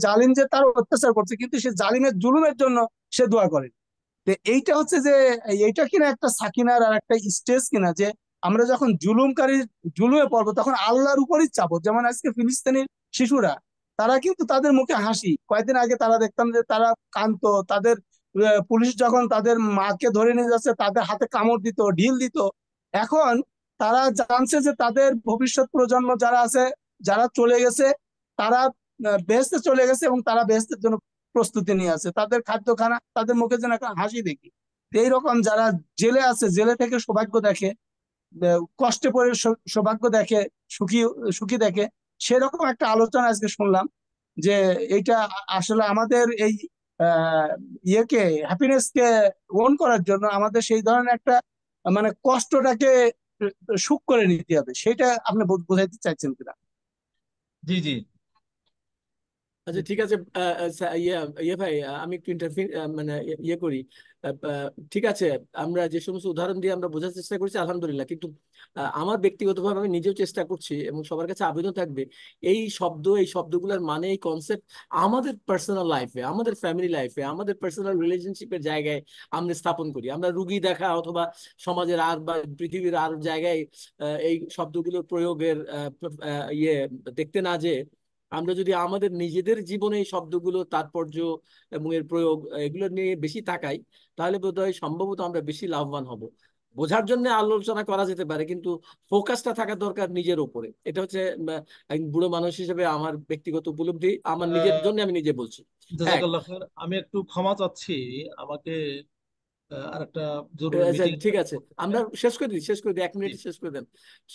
জালিম যে তার অত্যাচার করছে, কিন্তু সে জালিমের জুলুমের জন্য সে দোয়া করে। তো এইটা হচ্ছে যে, এইটা কিনা একটা সাকিনার আর একটা স্টেজ কিনা, যে আমরা যখন জুলুমে পড়বো, তখন আল্লাহর উপরই চাপো। যেমন আজকে ফিলিস্তিনের শিশুরা, তারা কিন্তু তাদের মুখে হাসি। কয়েকদিন আগে তারা দেখতাম যে তারা কাঁদতো, তাদের পুলিশ যখন তাদের মাকে ধরে নিয়ে যাচ্ছে, তাদের হাতে কামড় দিত, ঢিল দিত। এখন তারা জানছে যে তাদের ভবিষ্যৎ প্রজন্ম যারা আছে, যারা চলে গেছে, তারা বেহেশতে চলে গেছে, এবং তারা বেহেশতের জন্য প্রস্তুতি নিয়ে আছে। তাদের খাদ্য খানা, তাদের মুখে যেন একটা হাসি দেখি। এইরকম যারা জেলে আছে, জেলে থেকে সৌভাগ্য দেখে, কষ্টে পড়ে সৌভাগ্য দেখে, সুখী সুখী দেখে, সেরকম একটা আলোচনা আজকে শুনলাম। যে এইটা আসলে আমাদের এই আহ ইয়েকে, হ্যাপিনেস কে ওন করার জন্য আমাদের সেই ধরনের একটা, মানে কষ্টটাকে সুখ করে নিতে হবে। সেটা আপনি বোঝাইতে চাইছেন কিনা? জি, জি। আচ্ছা ঠিক আছে, ইয়ে ইয়ে ভাই, আমি একটু ইন্টারভিউ মানে ইয়ে করি। ঠিক আছে, আমরা যে সমস্ত উদাহরণ দিয়ে আমরা বোঝার চেষ্টা করছি আলহামদুলিল্লাহ, কিন্তু আমার ব্যক্তিগতভাবে আমি নিজেও চেষ্টা করছি এবং সবার কাছে আবেদন থাকবে, এই শব্দগুলোর মানে, এই কনসেপ্ট আমাদের পার্সোনাল লাইফে, আমাদের ফ্যামিলি লাইফে, আমাদের পার্সোনাল রিলেশনশিপের জায়গায় আমরা স্থাপন করি। আমরা রুগী দেখা অথবা সমাজের আর বা পৃথিবীর আর জায়গায় এই শব্দগুলোর প্রয়োগের ইয়ে দেখতে না যে, আমরা যদি আমাদের নিজেদের জীবনে এই শব্দগুলো তাৎপর্য এবং এর প্রয়োগ এগুলো নিয়ে বেশি তাকাই, তাহলে বোধহয় সম্ভবত আমরা বেশি লাভবান হব। বোঝার জন্য আলোচনা করা যেতে পারে, কিন্তু ফোকাসটা থাকা দরকার নিজের উপরে। এটা হচ্ছে একজন বুড়ো মানুষ হিসেবে আমার ব্যক্তিগত উপলব্ধি, আমার নিজের জন্য আমি নিজে বলছি। এক, জাজাকাল্লাহ খায়ের, আমি একটু ক্ষমা চাচ্ছি, আমাকে আরেকটা জরুরি আচ্ছা মিটিং ঠিক আছে, করতে হবে। আমরা শেষ করে দিই 1 মিনিট শেষ করে দেন।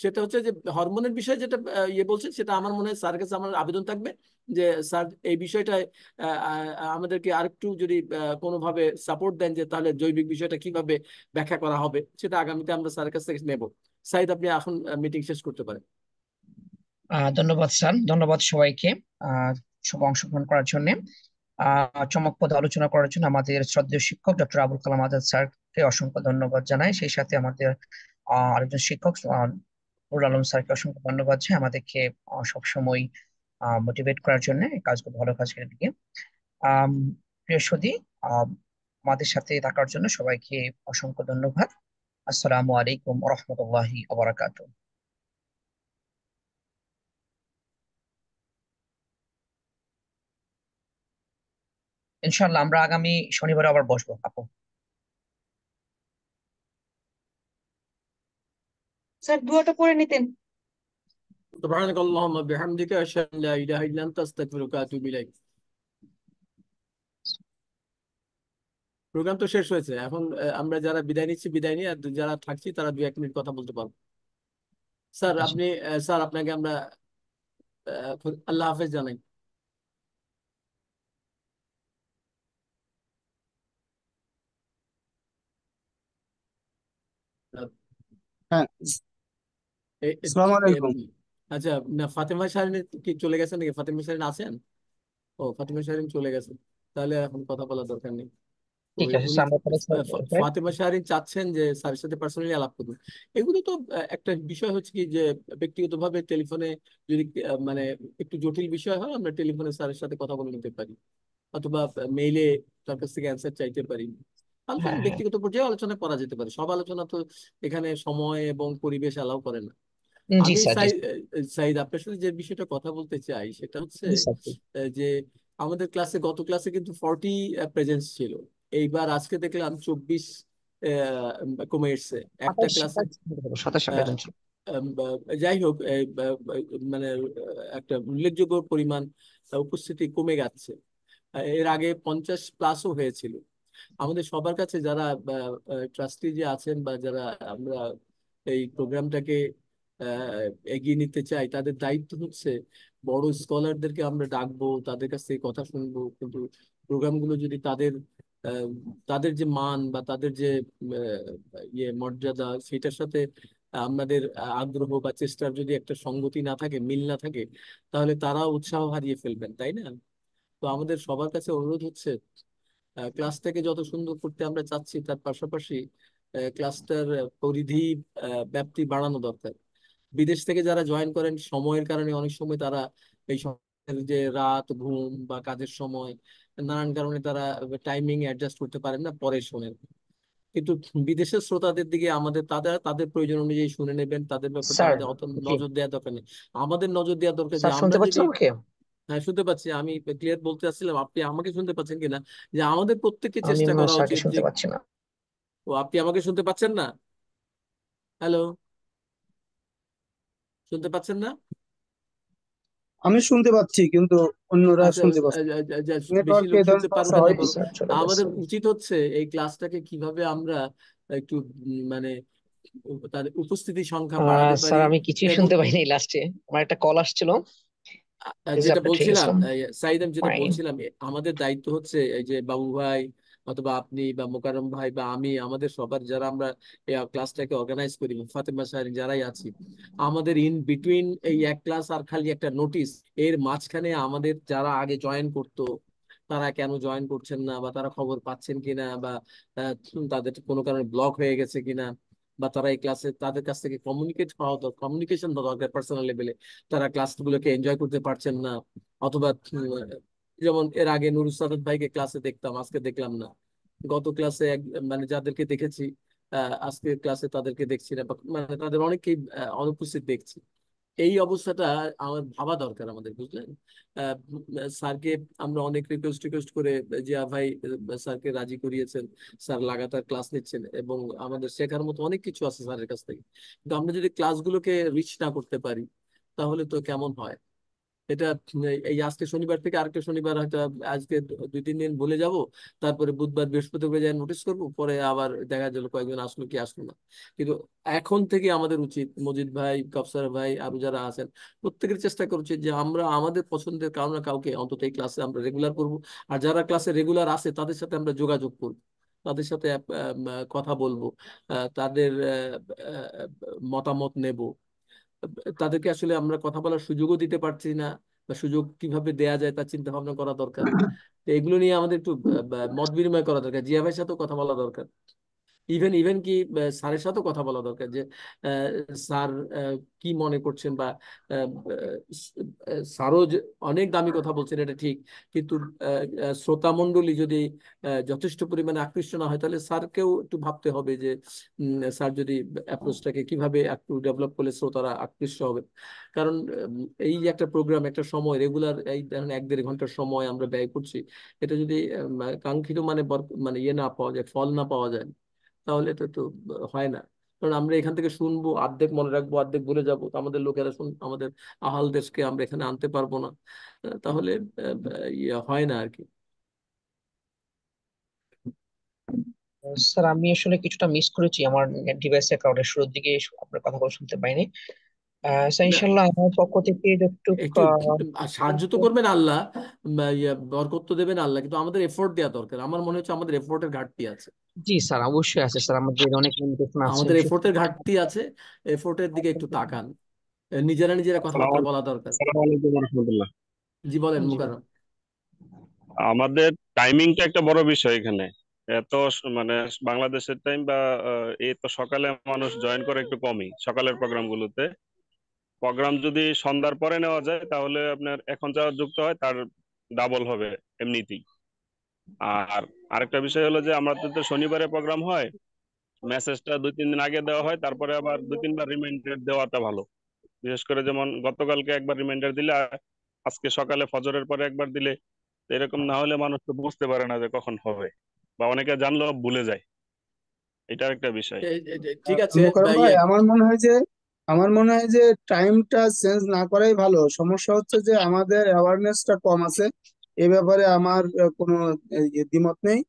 সেটা হচ্ছে যে হরমোনের বিষয়ে যেটা ইয়ে বলছেন, সেটা আমার মনে হয় স্যারের কাছে আমার আবেদন থাকবে যে স্যার এই বিষয়টায় আমাদেরকে আরেকটু যদি কোনোভাবে সাপোর্ট দেন, যে তাহলে জৈবিক বিষয়টা কিভাবে ব্যাখ্যা করা হবে, সেটা আগামীতে আমরা স্যারের কাছ থেকে নেব। সাইদ, আপনি এখন মিটিং শেষ করতে পারেন। ধন্যবাদ স্যার, ধন্যবাদ সবাইকে সব অংশগ্রহণ করার জন্য। চমকপ্রদ আলোচনা করার জন্য আমাদের শ্রদ্ধেয় শিক্ষক ডক্টর আবুল কালাম আজাদ স্যারকে অসংখ্য ধন্যবাদ জানাই। সেই সাথে আমাদের আরেকজন শিক্ষক নুরুল আলম স্যারকে অসংখ্য ধন্যবাদ জানাই, আমাদেরকে সবসময় মোটিভেট করার জন্য এই কাজগুলো, ভালো কাজের দিকে। আম, প্রিয় সুধী, আম, আমাদের সাথে থাকার জন্য সবাইকে অসংখ্য ধন্যবাদ। আসসালামু আলাইকুম রহমতুল্লাহি আবরাকাতুহ। ইনশাল্লাহ আমরা আগামী শনিবার আবার বসবো আপু। স্যার দুয়াটা পড়ে নিতেন। সুবহানাক আল্লাহুম্মা বিহামদিকা আশহাদু আল্লা ইলাহা ইল্লা আনতা আস্তাগফিরুকা ওয়া আতুবু ইলাইক। প্রোগ্রাম তো শেষ হয়েছে, এখন আমরা যারা বিদায় নিচ্ছি বিদায় নিই, আর যারা থাকছি তারা 2-1 মিনিট কথা বলতে পারবো। স্যার আচ্ছা, আপনি, স্যার আপনাকে আমরা আল্লাহ হাফেজ জানাই। আহ, হ্যাঁ, এ- এ- আসসালামু এম, আলাইকুম। আচ্ছা, না ফাতেমা শারীন কি চলে গেছেন নাকি? ফাতেমা শারীন আছেন? ও, ফাতেমা শারীন চলে গেছেন, তাহলে এখন কথা বলার দরকার নেই। ঠিক ওই আছে উনি স্যার, আমরা তাহলে ফাতেমা শাহরিন চাচ্ছেন যে স্যারের সাথে পার্সোনালি আলাপ করবেন। এগুলো তো একটা বিষয় হচ্ছে কি, যে ব্যক্তিগতভাবে টেলিফোনে যদি মানে একটু জটিল বিষয় হয়, আমরা টেলিফোনে স্যারের সাথে কথা বলে নিতে পারি, অথবা মেইলে তার কাছ থেকে অ্যান্সার চাইতে পারি। আলোচনা হ্যাঁ, হ্যাঁ। ব্যক্তিগত পর্যায়ে আলোচনা করা যেতে পারে, সব আলোচনা তো এখানে সময় এবং পরিবেশ অ্যালাউ করে না। জি আমি স্যার, জি স্যার। সাইদ আপনার সাথে যে বিষয়টা কথা বলতে চাই সেটা হচ্ছে জি স্যার, জি। যে আমাদের ক্লাসে, গত ক্লাসে কিন্তু 40 প্রেজেন্স ছিল, এইবার আজকে দেখলাম 24 কমে এসছে একটা 27 ক্লাসে। 27 আবেদন ছিল। যাই হোক, মানে একটা উল্লেখযোগ্য পরিমাণ উপস্থিতি কমে যাচ্ছে। এর আগে 50+ হয়েছিল। আমাদের সবার কাছে যারা ট্রাস্টি যে আছেন, বা যারা আমরা এই প্রোগ্রামটাকে এগিয়ে নিতে চাই, তাদের দায়িত্ব হচ্ছে বড় স্কলারদেরকে আমরা ডাকবো, তাদের কাছ থেকে কথা শুনবো, কিন্তু প্রোগ্রামগুলো যদি তাদের আহ, তাদের যে মান বা তাদের যে ইয়ে মর্যাদা, সেটার সাথে আমাদের আগ্রহ বা চেষ্টার যদি একটা সঙ্গতি না থাকে, মিল না থাকে, তাহলে তারা উৎসাহ হারিয়ে ফেলবেন, তাই না? তো আমাদের সবার কাছে অনুরোধ হচ্ছে, ক্লাসটাকে যত সুন্দর করতে আমরা চাচ্ছি, তার পাশাপাশি ক্লাসটার পরিধি, ব্যাপ্তি বাড়ানো দরকার। বিদেশ থেকে যারা জয়েন করেন, সময়ের কারণে অনেক সময় তারা এই সময়ের যে রাত, ঘুম বা কাজের সময়, নানান কারণে তারা টাইমিং অ্যাডজাস্ট করতে পারেন না, পরে শোনেন। কিন্তু বিদেশের শ্রোতাদের দিকে আমাদের, তাদের তাদের প্রয়োজন অনুযায়ী শুনে নেবেন, তাদের ব্যাপারে স্যার, আমাদের অত জি নজর দেওয়া দরকার নেই। আমাদের নজর দেওয়া দরকার যে স্যার, আমরা শুনতে যদি, পাচ্ছেন আমাকে? হ্যাঁ শুনতে পাচ্ছি, আমি ক্লিয়ার বলতে চাচ্ছিলাম, আপনি আমাকে শুনতে পাচ্ছেন কিনা, যে আমাদের প্রত্যেককে আমি চেষ্টা করা স্যারকে উচিত যে, শুনতে পাচ্ছি না। ও আপনি আমাকে শুনতে পাচ্ছেন না? হ্যালো, শুনতে পাচ্ছেন না? আমি শুনতে পাচ্ছি, কিন্তু অন্যরা আচ্ছা, শুনতে পাচ্ছে বেশি নেটওয়ার্ক লোক এই শুনতে ধরনের পারবে সমস্যা না হয়। জি বরং স্যার, চলে আমাদের গেছে। উচিত হচ্ছে এই ক্লাসটাকে কিভাবে আমরা একটু মানে তার উপস্থিতি সংখ্যা বাড়াতে পারি। স্যার, আমি কিছুই এবং শুনতে পাইনি লাস্টে, আমার একটা কল আসছিল। জি স্যার, যেটা আপনি ঠিক বলছিলাম, আসলাম। সাইদ, আমি যেটা ফাইন। বলছিলাম, আমাদের দায়িত্ব হচ্ছে এই যে বাবু ভাই অথবা আপনি বা মোকাররম ভাই বা আমি, আমাদের সবার যারা আমরা এই ক্লাসটাকে অর্গানাইজ করি, ফাতেমা শাহরিন যারাই আছি, আমাদের ইন বিটুইন এই এক ক্লাস আর খালি একটা নোটিশ, এর মাঝখানে আমাদের যারা আগে জয়েন করতো তারা কেন জয়েন করছেন না, বা তারা খবর পাচ্ছেন কিনা, বা তাদের কোনো কারণে ব্লক হয়ে গেছে কিনা, বা তারা এই ক্লাসে তাদের কাছ থেকে কমিউনিকেশন দরকার পার্সোনাল লেভেলে, তারা ক্লাসগুলোকে এনজয় করতে পারছেন না, অথবা যেমন এর আগে নুরুল সাদাত ভাইকে ক্লাসে দেখতাম, আজকে দেখলাম না, গত ক্লাসে মানে যাদেরকে দেখেছি আজকে ক্লাসে তাদেরকে দেখছি না, বা মানে তাদের অনেকেই অনুপস্থিত দেখছি। এই অবস্থাটা আমার ভাবা দরকার আমাদের, বুঝলেন? স্যারকে আমরা অনেক রিকোয়েস্ট করে জিয়া ভাই স্যারকে রাজি করিয়েছেন, স্যার লাগাতার ক্লাস নিচ্ছেন এবং আমাদের শেখার মতো অনেক কিছু আছে স্যারের কাছ থেকে, কিন্তু আমরা যদি ক্লাসগুলোকে রিচ না করতে পারি তাহলে তো কেমন হয়? এটা এই আজকে শনিবার থেকে আরেকটা শনিবার হয়তো, আজকে 2-3 দিন ভুলে যাব, তারপরে বুধবার বৃহস্পতিবার যাই নোটিস করবো, পরে আবার দেখা গেল কয়েকজন আসলো কি আসলো না। কিন্তু এখন থেকে আমাদের উচিত, মজিদ ভাই, কাউসার ভাই, আরো যারা আছেন, প্রত্যেকের চেষ্টা করা উচিত যে আমরা আমাদের পছন্দের কারো না কাউকে অন্তত এই ক্লাসে আমরা রেগুলার করব। আর যারা ক্লাসে রেগুলার আছে তাদের সাথে আমরা যোগাযোগ করব, তাদের সাথে কথা বলবো, তাদের মতামত নেব। তাদেরকে আসলে আমরা কথা বলার সুযোগও দিতে পারছি না, বা সুযোগ কিভাবে দেয়া যায় তার চিন্তা ভাবনা করা দরকার। তো এগুলো নিয়ে আমাদের একটু মত বিনিময় করা দরকার, জিয়া ভাইয়ের সাথেও কথা বলা দরকার, ইভেন ইভেন কি স্যারের সাথেও কথা বলা দরকার যে স্যার কি মনে করছেন, বা স্যারও অনেক দামি কথা বলছেন, এটা ঠিক, কিন্তু শ্রোতা মণ্ডলী যদি যথেষ্ট পরিমাণে আকৃষ্ট না হয়, তাহলে স্যারকেও একটু ভাবতে হবে যে স্যার যদি অ্যাপ্রোচটাকে কিভাবে একটু ডেভেলপ করলে শ্রোতারা আকৃষ্ট হবে। কারণ এই যে একটা প্রোগ্রাম, একটা সময় রেগুলার, এই ধরেন 1-1.5 ঘন্টার সময় আমরা ব্যয় করছি, এটা যদি কাঙ্ক্ষিত মানে মানে ইয়ে না পাওয়া যায়, ফল না পাওয়া যায়, তাহলে এটা তো হয় না। কারণ আমরা এখান থেকে শুনবো, অর্ধেক মনে রাখবো, অর্ধেক ভুলে যাবো, তো আমাদের লোকেরা আমাদের আহাল দেশকে আমরা এখানে আনতে পারবো না, তাহলে ইয়ে হয় না আর কি। স্যার আমি আসলে কিছুটা মিস করেছি, আমার ডিভাইসের কারণে শুরুর দিকে আপনার কথাগুলো শুনতে পাইনি। স্যার না, ইনশাল্লাহ আমার পক্ষ থেকে একটু সাহায্য তো করবেন আল্লাহ, বরকত তো দেবেন আল্লাহ, কিন্তু আমাদের এফোর্ট দেওয়া দরকার। আমার মনে হচ্ছে আমাদের এফোর্টের ঘাটতি আছে, জি স্যার অবশ্যই আছে স্যার, আমাদের অনেক লিমিটেশন আছে। আমাদের এফোর্টের ঘাটতি আছে, এফোর্টের দিকে একটু তাকান, নিজেরা নিজেরা কথাবার্তা বলা দরকার। আসসালামু আলাইকুম রহমতুল্লাহ। জি বলেন জি মুকাররম। আমাদের টাইমিংটা একটা বড় বিষয় এখানে। এত মানে বাংলাদেশের টাইম বা এই তো সকালে মানুষ জয়েন করে একটু কমই সকালের প্রোগ্রামগুলোতে। প্রোগ্রাম যদি সন্ধ্যার পরে নেওয়া যায় তাহলে আপনার এখন যা যুক্ত হয় তার ডাবল হবে এমনিতেই। আর আরেকটা বিষয় হলো যে আমাদের তো শনিবারে প্রোগ্রাম হয়, মেসেজটা 2-3 দিন আগে দেওয়া হয়, তারপরে আবার 2-3 বার রিমাইন্ডার দেওয়াটা ভালো। বিশেষ করে যেমন গতকালকে একবার রিমাইন্ডার দিলে, আজকে সকালে ফজরের পরে একবার দিলে, এরকম না হলে মানুষ তো বুঝতে পারে না যে কখন হবে, বা অনেকে জানলেও ভুলে যায়। এটা একটা বিষয়। ঠিক আছে মোকাররম ভাই, ইয়ে, আমার মনে হয় যে টাইমটা চেঞ্জ না করাই ভালো। সমস্যা হচ্ছে যে আমাদের অ্যাওয়ারনেসটা কম আছে এ ব্যাপারে। আমার কোনো দ্বিমত নেই।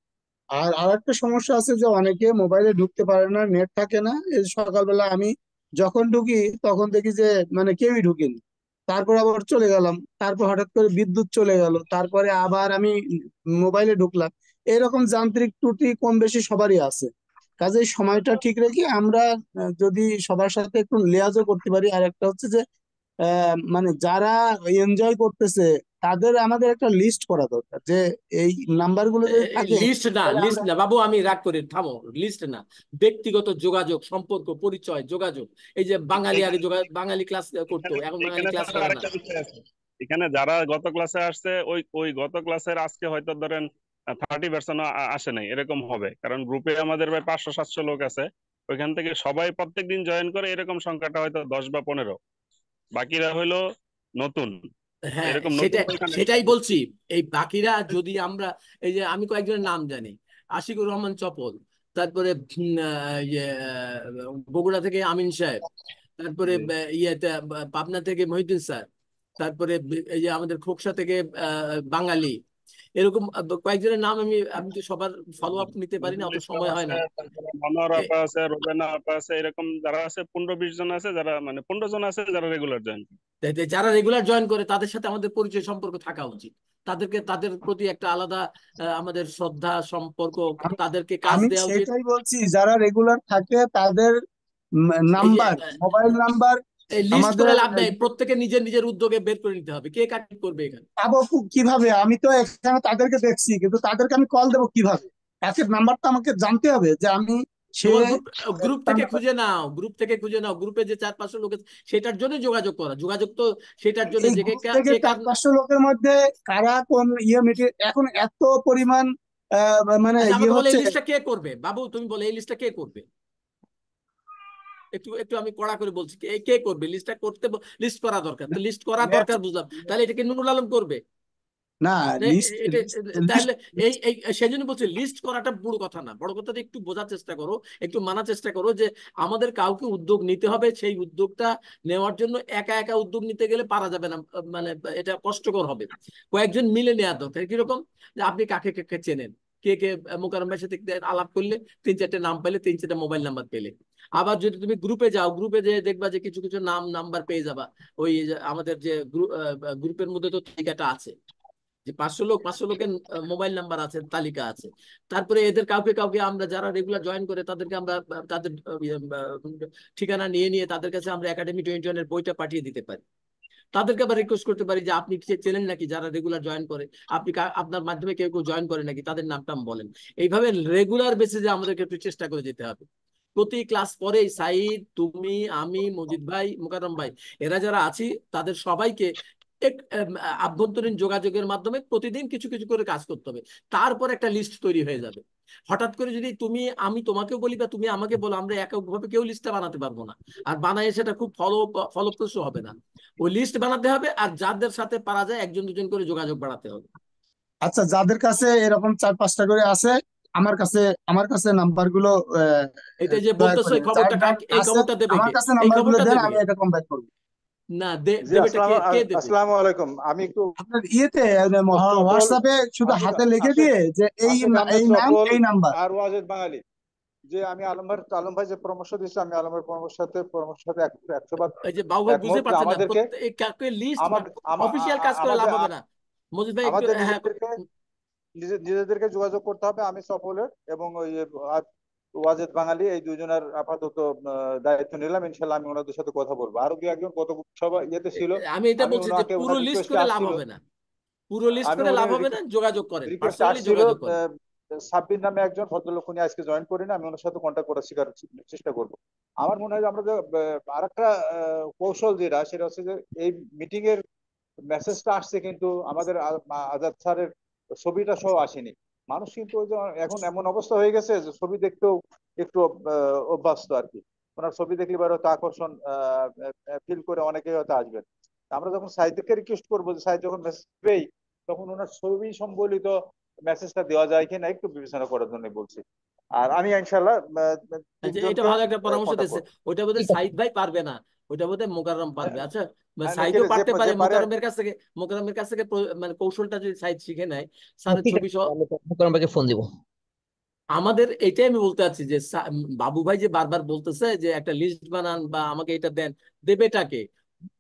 আর আরেকটা সমস্যা আছে যে অনেকে মোবাইলে ঢুকতে পারে না, নেট থাকে না। এই সকালবেলা আমি যখন ঢুকি তখন দেখি যে মানে কেউই ঢুকেনি, তারপর আবার চলে গেলাম, তারপর হঠাৎ করে বিদ্যুৎ চলে গেল, তারপরে আবার আমি মোবাইলে ঢুকলাম। এরকম যান্ত্রিক ত্রুটি কম বেশি সবারই আছে। কাজেই সময়টা ঠিক রেখে আমরা যদি সবার সাথে একটু লিয়াজও করতে পারি। আর একটা হচ্ছে যে মানে যারা এনজয় করতেছে তাদের আমাদের একটা লিস্ট করা দরকার, যে এই নাম্বারগুলো যদি থাকে লিস্ট না, তাহলে লিস্ট আমরা। না বাবু, আমি রাগ করি, থামো। লিস্ট না, ব্যক্তিগত যোগাযোগ, সম্পর্ক, পরিচয়, যোগাযোগ। এই যে বাঙালি আগে বাঙালি ক্লাস করতো, এখানে এখন বাঙালি এখানে ক্লাস স্যার করে না। আরেকটা বিষয় আছে। এখানে যারা গত ক্লাসে আসছে, ওই ওই গত ক্লাসের আজকে হয়তো ধরেন 30% আসে নাই, এরকম হবে। কারণ গ্রুপে আমাদের প্রায় 500-700 লোক আছে, ওইখান থেকে সবাই প্রত্যেকদিন জয়েন করে, এরকম সংখ্যাটা হয়তো 10 বা 15। বাকিরা হইলো নতুন। হ্যাঁ, এরকম নতুন সেটাই তো এখানে। সেটাই বলছি। এই বাকিরা যদি আমরা, এই যে আমি কয়েকজনের নাম জানি, আশিকুর রহমান চপল, তারপরে বগুড়া থেকে আমিন সাহেব, তারপরে জি। ইয়েতে পাবনা থেকে মহিউদ্দিন স্যার, তারপরে এই যে আমাদের খোকসা থেকে বাঙালি, এরকম কয়েকজনের নাম আমি আমি তো সবার ফলো আপ নিতে পারি না, অত নজরুল ইসলাম সময় হয় আছে, না। তারপরে মনোয়ার এ- আপা আছে, রোবেনা আপা আছে, এরকম যারা আছে 15-20 জন আছে, যারা মানে 15 জন আছে যারা রেগুলার জয়েন। যারা রেগুলার জয়েন করে তাদের সাথে আমাদের পরিচয় সম্পর্ক থাকা উচিত। তাদের প্রতি একটা আলাদা আমাদের শ্রদ্ধা সম্পর্ক, আমি তাদেরকে কাজ আমি দেওয়া উচিত। সেটাই বলছি, যারা রেগুলার থাকে তাদের এই যে নাম্বার, মোবাইল নাম্বার এই লিস্ট করে আমাদের লাভ নেই, প্রত্যেকে নিজের নিজের উদ্যোগে বের করে নিতে হবে কে কাকে করবে এখানে। পাবো কিভাবে? আমি তো এখানে তাদেরকে দেখছি, কিন্তু তাদেরকে আমি কল দেবো কিভাবে? একের নাম্বারটা আমাকে জানতে হবে যে আমি সে তোমার গ্রুপ গ্রুপ থেকে খুঁজে নাও, গ্রুপে যে 4-500 লোক আছে, সেটার জন্য যোগাযোগ তো সেটার জন্য এই যে গ্রুপ থেকে কে কার। 400-500 লোকের মধ্যে কারা কোন ইয়ে মিটে এখন এত পরিমাণ মানে আচ্ছা ইয়ে আমাকে বলে এই হচ্ছে। লিস্টটা কে করবে, বাবু তুমি বলে এই লিস্টটা কে করবে। একটু একটু আমি কড়া করে বলছি, কে কে করবে লিস্টটা করতে, লিস্ট করা দরকার, তো লিস্ট করা নেট দরকার বুঝলাম, তাহলে এটা কি নুরুল আলম করবে? না, না, লিস্ট এটা লিস্ট তাহলে এই সেই জন্য বলছি লিস্ট করাটা বড় কথা না, বড় কথাটা একটু বোঝার চেষ্টা করো, একটু মানার চেষ্টা করো যে আমাদের কাউকে উদ্যোগ নিতে হবে, সেই উদ্যোগটা নেওয়ার জন্য একা একা উদ্যোগ নিতে গেলে পারা যাবে না, মানে এটা কষ্টকর হবে, কয়েকজন মিলে নেওয়া দরকার। কিরকম যে আপনি কাকে কাকে চেনেন, কে কে মোকাররম ভাইয়ের সাথে আলাপ করলে 3-4টে নাম পেলে, 3-4টে মোবাইল নাম্বার পেলে, আবার যদি তুমি গ্রুপে যাও, গ্রুপে যে দেখবা যে কিছু কিছু নাম্বার পেয়ে যাবা, ওই যে আমাদের যে গ্রুপের মধ্যে তো তালিকাটা আছে, যে 500 লোকের মোবাইল নাম্বার আছে, তালিকা আছে। তারপরে এদের কাউকে কাউকে আমরা যারা রেগুলার জয়েন করে তাদেরকে আমরা তাদের ঠিকানা নিয়ে নিয়ে তাদের কাছে আমরা একাডেমি 21 এর বইটা পাঠিয়ে দিতে পারি। তাদেরকে আবার রিকোয়েস্ট করতে পারি যে আপনি চেনেন নাকি যারা রেগুলার জয়েন করে, আপনি আপনার মাধ্যমে কেউ কেউ জয়েন করে নাকি, তাদের নামটাম বলেন। এইভাবে রেগুলার বেসিসে আমাদেরকে একটু চেষ্টা করে যেতে হবে। প্রতি ক্লাস পরেই সাইদ, তুমি, আমি, মজিদ ভাই, মুকাররম ভাই, এরা যারা আছি তাদের সবাইকে আভ্যন্তরীণ যোগাযোগের মাধ্যমে প্রতিদিন কিছু কিছু করে কাজ করতে হবে, তারপর একটা লিস্ট তৈরি হয়ে যাবে। হঠাৎ করে যদি আমি তোমাকেও বলি বা তুমি আমাকে বলো, আমরা এককভাবে কেউ লিস্টটা বানাতে পারবো না, আর বানায় সেটা খুব ফলপ্রসূ হবে না। ওই লিস্ট বানাতে হবে, আর যাদের সাথে পারা যায় 1-2 জন করে যোগাযোগ বাড়াতে হবে। আচ্ছা, যাদের কাছে এরকম 4-5টা করে আছে, আমার কাছে নাম্বার গুলো এটা যে দয়া বলতেছো করে এই খবরটা যার এই আছে খবরটা দেবে আমার কে? কাছে এই নাম্বার গুলো খবরটা দেন, দেবে আমি কে? এটা কমব্যাক করবো। না, জি, দেবেটা কে, কে দেবে? আসসালামু আলাইকুম। আমি একটু আপনার ইয়েতে সফল, হোয়াটসঅ্যাপে শুধু আশিক হাতে লিখে আশিক দিয়ে যে আশিক আহমেদ এই নাম সফল এই নাম্বার। আর ওয়াজেদ বাঙালি, যে আমি আলম ভাই যে পরামর্শ দিচ্ছে, আমি আলম ভাইয়ের পরামর্শের সাথে 100 বার এই যে বাবু ভাই বুঝতে একমত, যে পারছেন না, আমাদেরকে লিস্ট আমাদের আমা- আ- অফিসিয়াল কাজ আ- করে লাভ আমাদের হবে না। মজিদ ভাই একটু, আমাদের হ্যাঁ। নিজেদেরকে যোগাযোগ করতে হবে। আমি সফলের এবং ওই আর ওয়াজেদ বাঙালি, এই দুজনের আপাতত দায়িত্ব নিলাম। ইনশাল্লাহ আমি ওনাদের সাথে কথা বলবো। আরো দু একজন কত সবাই ইয়েতে ছিল, আমি এটা আমি বলছি যে ওনাকে পুরো ওনার লিস্ট রিকোয়েস্টে করে লাভ আসছিল, হবে না, পুরো লিস্ট আমি করে লাভ ওনার হবে না, যোগাযোগ করেন, রিকোয়েস্ট পার্সোনালি আসছিল। যোগাযোগ করেন। সাব্বির নামে একজন ভদ্রলোক, উনি আজকে জয়েন করি না, আমি ওনার সাথে কন্ট্যাক্ট করার চেষ্টা করব। আমার মনে হয় যে আমরা যে আরেকটা কৌশল যেটা, সেটা হচ্ছে যে এই মিটিং এর মেসেজটা আসছে, কিন্তু আমাদের আজাদ স্যারের ছবিটা সহ আসেনি। মানুষ কিন্তু ওই যে এখন এমন অবস্থা হয়ে গেছে যে ছবি দেখতেও একটু অভ্যস্ত আর কি। ওনার ছবি দেখলে এবার হয়তো আকর্ষণ ফিল করে অনেকেই হয়তো আসবেন। আমরা যখন সাহিত্যকে রিকোয়েস্ট করবো যে সাহিত্য যখন মেসেজ পেই, তখন ওনার ছবি সম্বলিত মেসেজটা দেওয়া যায় কিনা একটু বিবেচনা করার জন্য বলছি। আর আমি ইনশাল্লাহ আচ্ছা, এটা তিনজনকে ভালো একটা পরামর্শ কন্ট্যাক্ট দিচ্ছে। করবো। ওইটা বোধহয় ঠিক আছে। সাইদ ভাই পারবে না, ওইটা বোধহয় মোকাররম পারবে। আচ্ছা, নাকি সাইদও যে পারতে পারে, যে পারে আর কি। মোকাররমের কাছ থেকে মানে কৌশলটা যদি সাইদ শিখে নেয়, স্যারের ঠিক ছবি আছে, সহ। আমি মুকাররম ভাইকে ফোন দিব। আমাদের এটাই আমি বলতে চাচ্ছি যে বাবু ভাই যে বারবার বলতেছে যে একটা লিস্ট বানান বা আমাকে এটা দেন, দেবেটাকে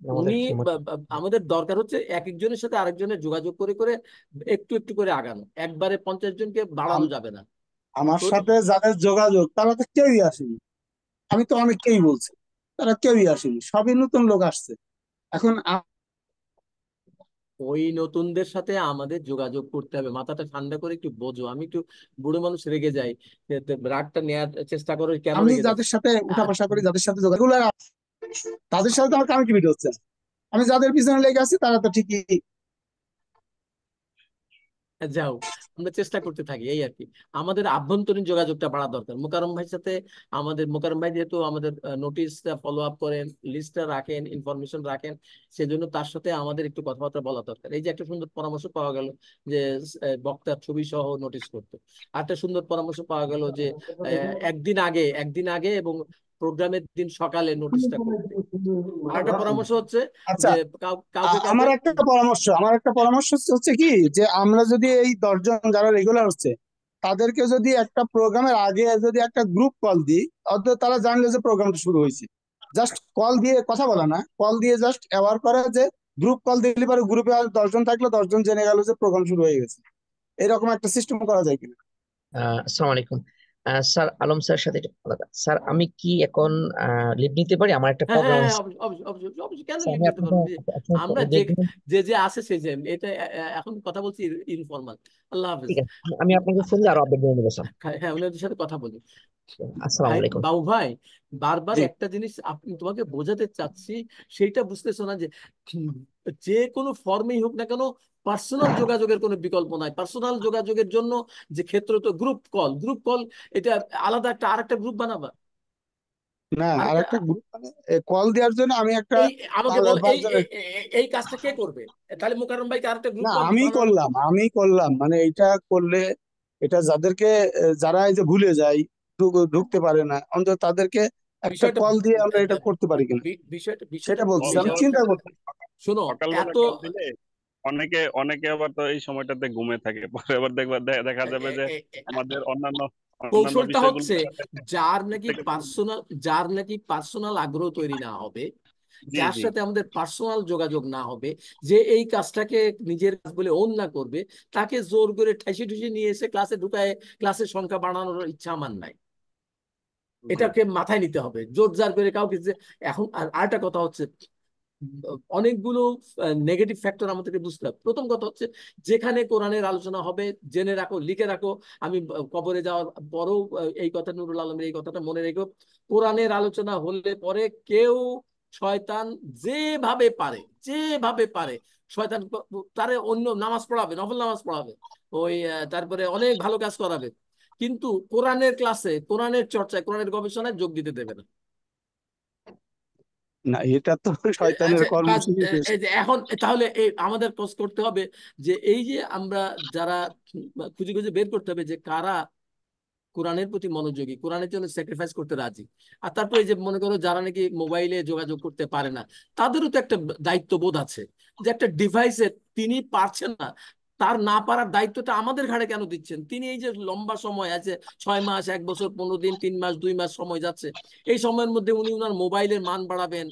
আমাদের উনি টিম। আমাদের দরকার হচ্ছে এক একজনের সাথে আরেকজনের যোগাযোগ করে করে একটু একটু করে আগানো, একবারে 50 জনকে বাড়ানো যাবে না। আমার তো সাথে যাদের যোগাযোগ তারা তো কেউই আসেনি। আমি তো অনেককেই বলছি, তারা কেউই আসেনি, সবই নতুন লোক আসছে। এখন ওই নতুনদের সাথে আমাদের যোগাযোগ করতে হবে, মাথাটা ঠান্ডা করে একটু বোঝো। আমি একটু বুড়ো মানুষ, রেগে যাই, রাগটা নেওয়ার চেষ্টা করো, কেন আমি রেগে যাচ্ছ? যাদের সাথে উঠা বসা করি, যাদের সাথে যোগাযোগ, তাদের সাথে তো আমার কানেক্টিভিটি হচ্ছে না। আমি যাদের পিছনে লেগে আছি তারা তো ঠিকই। যাও, আমরা চেষ্টা করতে থাকি, এই আর কি। আমাদের আভ্যন্তরীণ যোগাযোগটা বাড়া দরকার মোকাররম ভাইয়ের সাথে। মোকাররম ভাই যেহেতু আমাদের নোটিশটা ফলো আপ করেন, লিস্টটা রাখেন, ইনফরমেশন রাখেন, সেজন্য তার সাথে আমাদের একটু কথাবার্তা বলা দরকার। এই যে একটা সুন্দর পরামর্শ পাওয়া গেল যে বক্তার ছবি সহ নোটিশ করতে, আর একটা সুন্দর পরামর্শ পাওয়া গেল যে একদিন আগে এবং প্রোগ্রামের দিন সকালে নোটিশটা করতে। আর একটা পরামর্শ হচ্ছে আচ্ছা, যে কাউকে আমার কাউকে একটা পরামর্শ হচ্ছে কি, যে আমরা যদি এই 10 জন যারা রেগুলার হচ্ছে তাদেরকে যদি একটা প্রোগ্রামের আগে যদি একটা গ্রুপ কল দিই, অন্তত তারা জানলে যে প্রোগ্রামটা শুরু হয়েছে। জাস্ট কল দিয়ে কথা বলা না, কল দিয়ে জাস্ট অ্যাওয়ার করা, যে গ্রুপ কল দিলে পরে গ্রুপে আর 10 জন থাকলে 10 জন জেনে গেল যে প্রোগ্রাম শুরু হয়ে গেছে। এরকম একটা সিস্টেম করা যায় কিনা? আসসালামু আলাইকুম। স্যার, আলম স্যারের সাথে একটু কথা বলা। স্যার, আমি কি এখন লিভ নিতে পারি? আমার একটা হ্যাঁ হ্যাঁ প্রোগ্রাম হ্যাঁ, আছে। অবশ্যই অবশ্যই অবশ্যই অবশ্যই, কেন স্যার, লিভ আমি নিতে আপনাকে পারবো না? আমরা যে দেখবেন। যে যে আছে সে যে এটা এখন কথা বলছি ইনফরমাল। আল্লাহ হাফেজ। ঠিক আছে, আমি আপনাকে ফোন দিয়ে আরো আপডেট দিয়ে নেবো স্যার। হ্যাঁ, ওনাদের সাথে কথা বলি। আসসালামু ভাই, আলাইকুম। বাবু ভাই, বারবার জি। একটা জিনিস তোমাকে বোঝাতে চাচ্ছি, সেইটা বুঝতেছো না যে উম, যে কোনো ফর্মেই হোক না কেন, পার্সোনাল যোগাযোগের কোনো বিকল্প নাই। পার্সোনাল যোগাযোগের জন্য যে ক্ষেত্র, তো গ্রুপ কল এটা আলাদা একটা আরেকটা গ্রুপ বানাবা। না, আর আরেকটা একটা গ্রুপ মানে কল দেওয়ার জন্য আমি একটা এই আমাকে বল, এই ভার্সন। এই এই এই কাজটা কে করবে? তাহলে মোকাররম ভাইকে আরেকটা গ্রুপ না, কল আমি বানানো। করলাম মানে এটা করলে, এটা যাদেরকে যারা এই যে ভুলে যায়, ঢুকতে পারে না, অন্তত তাদেরকে একটা বিষয়টা কল দিয়ে আমরা এটা করতে পারি কিনা, বিষয়টা বিষয়টা সেটা বলছি, আমি বিষয় চিন্তা করছি। শোনো। সকালবেলা এত কল দিলে অনেকে আবার তো এই সময়টাতে ঘুমে থাকে, পরে আবার দেখা এ- যাবে এ- যে এ- এ- আমাদের অন্যান্য কৌশলটা বিষয়গুলো হচ্ছে, থেকে যার নাকি পার্সোনাল আগ্রহ তৈরি না হবে, জি যার জি সাথে আমাদের পার্সোনাল যোগাযোগ না হবে, যে এই কাজটাকে নিজের কাজ বলে ওন না করবে, তাকে জোর করে ঠাইসে ঠুসে নিয়ে এসে ক্লাসে ঢুকায় ক্লাসের সংখ্যা বাড়ানোর ইচ্ছা আমার নাই। জি এটাকে মাথায় নিতে হবে জোর জার করে কাউকে এখন। আর আরেকটা কথা হচ্ছে, অনেকগুলো নেগেটিভ ফ্যাক্টর আমাদেরকে বুঝতে হবে। প্রথম কথা হচ্ছে, যেখানে কোরআনের আলোচনা হবে, জেনে রাখো, লিখে রাখো। আমি কবরে যাওয়ার পরেও এই কথা, নুরুল আলমের এই কথাটা মনে রেখো, কোরআনের আলোচনা হলে পরে কেউ, শয়তান যেভাবে পারে শয়তান তারে অন্য নামাজ পড়াবে, নফল নামাজ পড়াবে, ওই তারপরে অনেক ভালো কাজ করাবে, কিন্তু কোরআনের ক্লাসে, কোরআনের চর্চায়, কোরআনের গবেষণায় যোগ দিতে দেবে না। না, এটা তো শয়তানের আচ্ছা, কর্মসূচি শেষ। এই যে এখন তাহলে এই আমাদের কাজ করতে হবে যে এই যে আমরা যারা খুঁজে খুঁজে বের করতে হবে যে কারা কোরআনের প্রতি মনোযোগী, কোরআনের জন্য স্যাক্রিফাইস করতে রাজি। আর তারপরে এই যে মনে করো যারা নাকি মোবাইলে যোগাযোগ করতে পারে না, তাদেরও তো একটা দায়িত্ববোধ আছে, যে একটা ডিভাইসে তিনি পারছেন না, তার না পারার দায়িত্বটা আমাদের ঘাড়ে কেন দিচ্ছেন? তিনি এই যে লম্বা সময় আছে, 6 মাস, 1 বছর, 15 দিন, 3 মাস, 2 মাস সময় যাচ্ছে, এই সময়ের মধ্যে উনি উনার মোবাইলের মান বাড়াবেন,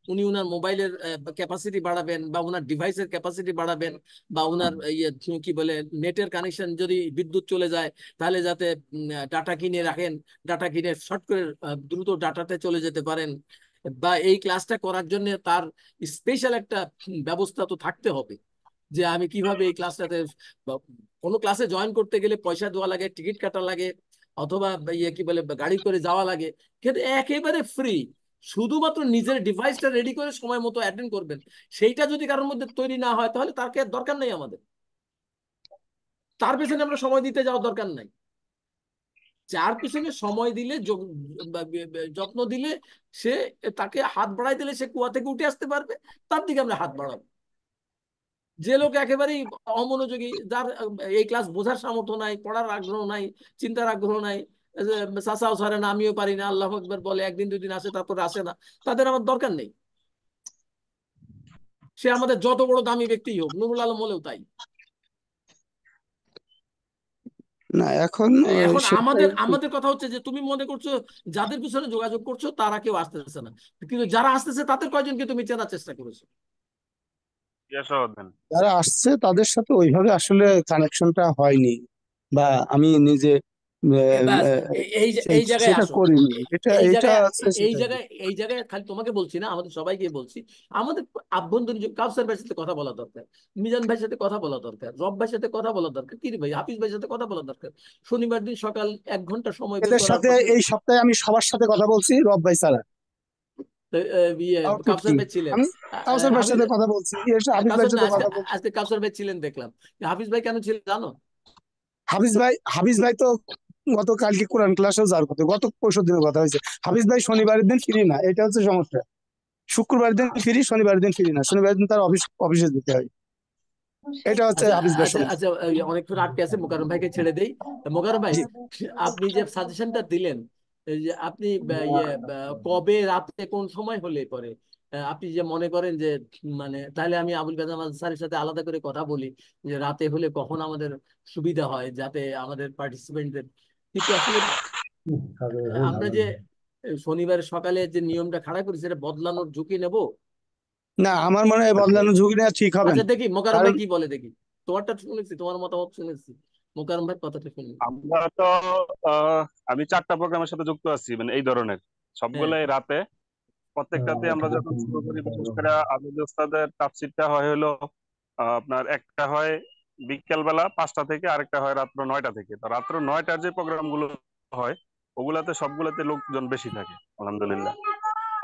উনি উনার মোবাইলের ক্যাপাসিটি বাড়াবেন, বা উনার ডিভাইসের ক্যাপাসিটি বাড়াবেন, বা উনার ইয়ে কি বলে নেটের কানেকশন, যদি বিদ্যুৎ চলে যায় তাহলে যাতে ডাটা কিনে রাখেন, ডাটা কিনে শর্ট করে দ্রুত ডাটাতে চলে যেতে পারেন, বা এই ক্লাসটা করার জন্য তার স্পেশাল একটা ব্যবস্থা তো থাকতে হবে, যে আমি কিভাবে এই ক্লাসটাতে, কোনো ক্লাসে জয়েন করতে গেলে পয়সা দেওয়া লাগে, টিকিট কাটা লাগে, অথবা ইয়ে কি বলে গাড়ি করে যাওয়া লাগে, কিন্তু একেবারে ফ্রি, শুধুমাত্র নিজের ডিভাইসটা রেডি করে সময় মতো অ্যাটেন্ড করবেন। সেইটা যদি কারোর মধ্যে তৈরি না হয়, তাহলে তার কি আর দরকার নেই আমাদের, তার পেছনে আমরা সময় দিতে যাওয়ার দরকার নাই। যার পিছনে সময় দিলে, যত্ন দিলে, সে, তাকে হাত বাড়াই দিলে সে কুয়া থেকে উঠে আসতে পারবে, তার দিকে আমরা হাত বাড়াবো। যে লোক একেবারেই অমনোযোগী, যার এই ক্লাস বোঝার সামর্থ্য নাই, পড়ার আগ্রহ নাই, চিন্তার আগ্রহ নাই, চাচাও ছাড়ে না, আমিও পারি না, আল্লাহ আকবার বলে, একদিন দুদিন আসে, তারপর আসে না, তাদের আমার দরকার নেই। সে আমাদের যত বড় দামি ব্যক্তি হোক, নুরুল আলম হলেও তাই। না, এখন এখন সেটাই আমাদের আমাদের কথা হচ্ছে যে তুমি মনে করছো যাদের পিছনে যোগাযোগ করছো তারা কেউ আসতেছে না, কিন্তু যারা আসতেছে তাদের কয়জনকে তুমি চেনার চেষ্টা করেছো? দেন। যারা আসছে তাদের সাথে ওইভাবে আসলে কানেকশনটা হয়নি, বা আমি নিজে ব্যাস, এই জায়গায় সেটা আসো। করিনি, এটা এই এটা জায়গায় আছে এই সেটাই। জায়গায় এই জায়গায় খালি তোমাকে বলছি না, আমাদের সবাইকে বলছি, আমাদের আভ্যন্তরীণ কাউসার ভাইয়ের সাথে কথা বলা দরকার, মিজান ভাইয়ের সাথে কথা বলা দরকার, রব ভাইয়ের সাথে কথা বলা দরকার, কিরি ভাই, হাফিজ ভাইয়ের সাথে কথা বলা দরকার। শনিবার দিন সকাল 1 ঘন্টা সময় বের এদের করার সাথে পর, এই সপ্তাহে আমি সবার সাথে কথা বলছি, রব ভাই ছাড়া। আউটপুট কাউসার কি? ভাই ছিলেন, আমি কাউসার ভাইয়ের হাফিজ, সাথে কথা বলছি, হাফিজ কাউসার ভাইয়ের না, সাথে আজকে কথা বলছি। আজকে কাউসার ভাই ছিলেন দেখলাম। হাফিজ ভাই কেন ছিলেন জানো? হাফিজ ভাই তো গতকালকে কোরআন ক্লাসেও যাওয়ার কথা, গত 35 দিনের কথা হয়েছে। হাফিজ ভাই শনিবারের দিন ফ্রি না, এটা হচ্ছে সমস্যা। শুক্রবার দিন ফ্রি, শনিবার দিন ফ্রি না, শনিবার দিন তার অফিসে যেতে হয়। এটা হচ্ছে আচ্ছা হাফিজ ভাই আচ্ছা সমস্যা। আচ্ছা, অনেকক্ষণ আটকে আছে, মোকাররম ভাইকে ছেড়ে দেই। মোকাররম ভাই, জি। আপনি যে সাজেশনটা দিলেন, এই যে আপনি কবে রাতে কোন সময় হলে পরে আপনি যে মনে করেন যে মানে তাহলে আমি আবুল কালাম আজাদ স্যারের সাথে আলাদা করে কথা বলি যে রাতে হলে কখন আমাদের সুবিধা হয় যাতে আমাদের পার্টিসিপেন্টদের, কিন্তু আসলে আমরা যে শনিবার সকালে যে নিয়মটা খাড়া করি সেটা বদলানোর ঝুঁকি নেব। না, আমার মনে হয় বদলানো ঝুঁকি নেওয়া ঠিক হবে আচ্ছা না। দেখি মোকাররম কারণ ভাই কি বলে দেখি, তোমারটা শুনেছি, তোমার মতামত শুনেছি, মোকাররম ভাই কথাটা শুনি। আমরা তো আহ, আমি 4টা প্রোগ্রামের সাথে যুক্ত আছি, মানে এই ধরনের হ্যাঁ সবগুলাই রাতে। প্রত্যেকটাতে আমরা যখন শুরু করি, বিশেষ করে আবিদ ওস্তাদের তাফসীরটা হয় হলো আপনার একটা হয় বিকেল বেলা 5টা থেকে, আরেকটা হয় রাত্র 9টা থেকে। তো রাত্র 9টার যে প্রোগ্রাম গুলো হয় ওগুলাতে সবগুলাতে লোকজন বেশি থাকে আলহামদুলিল্লাহ।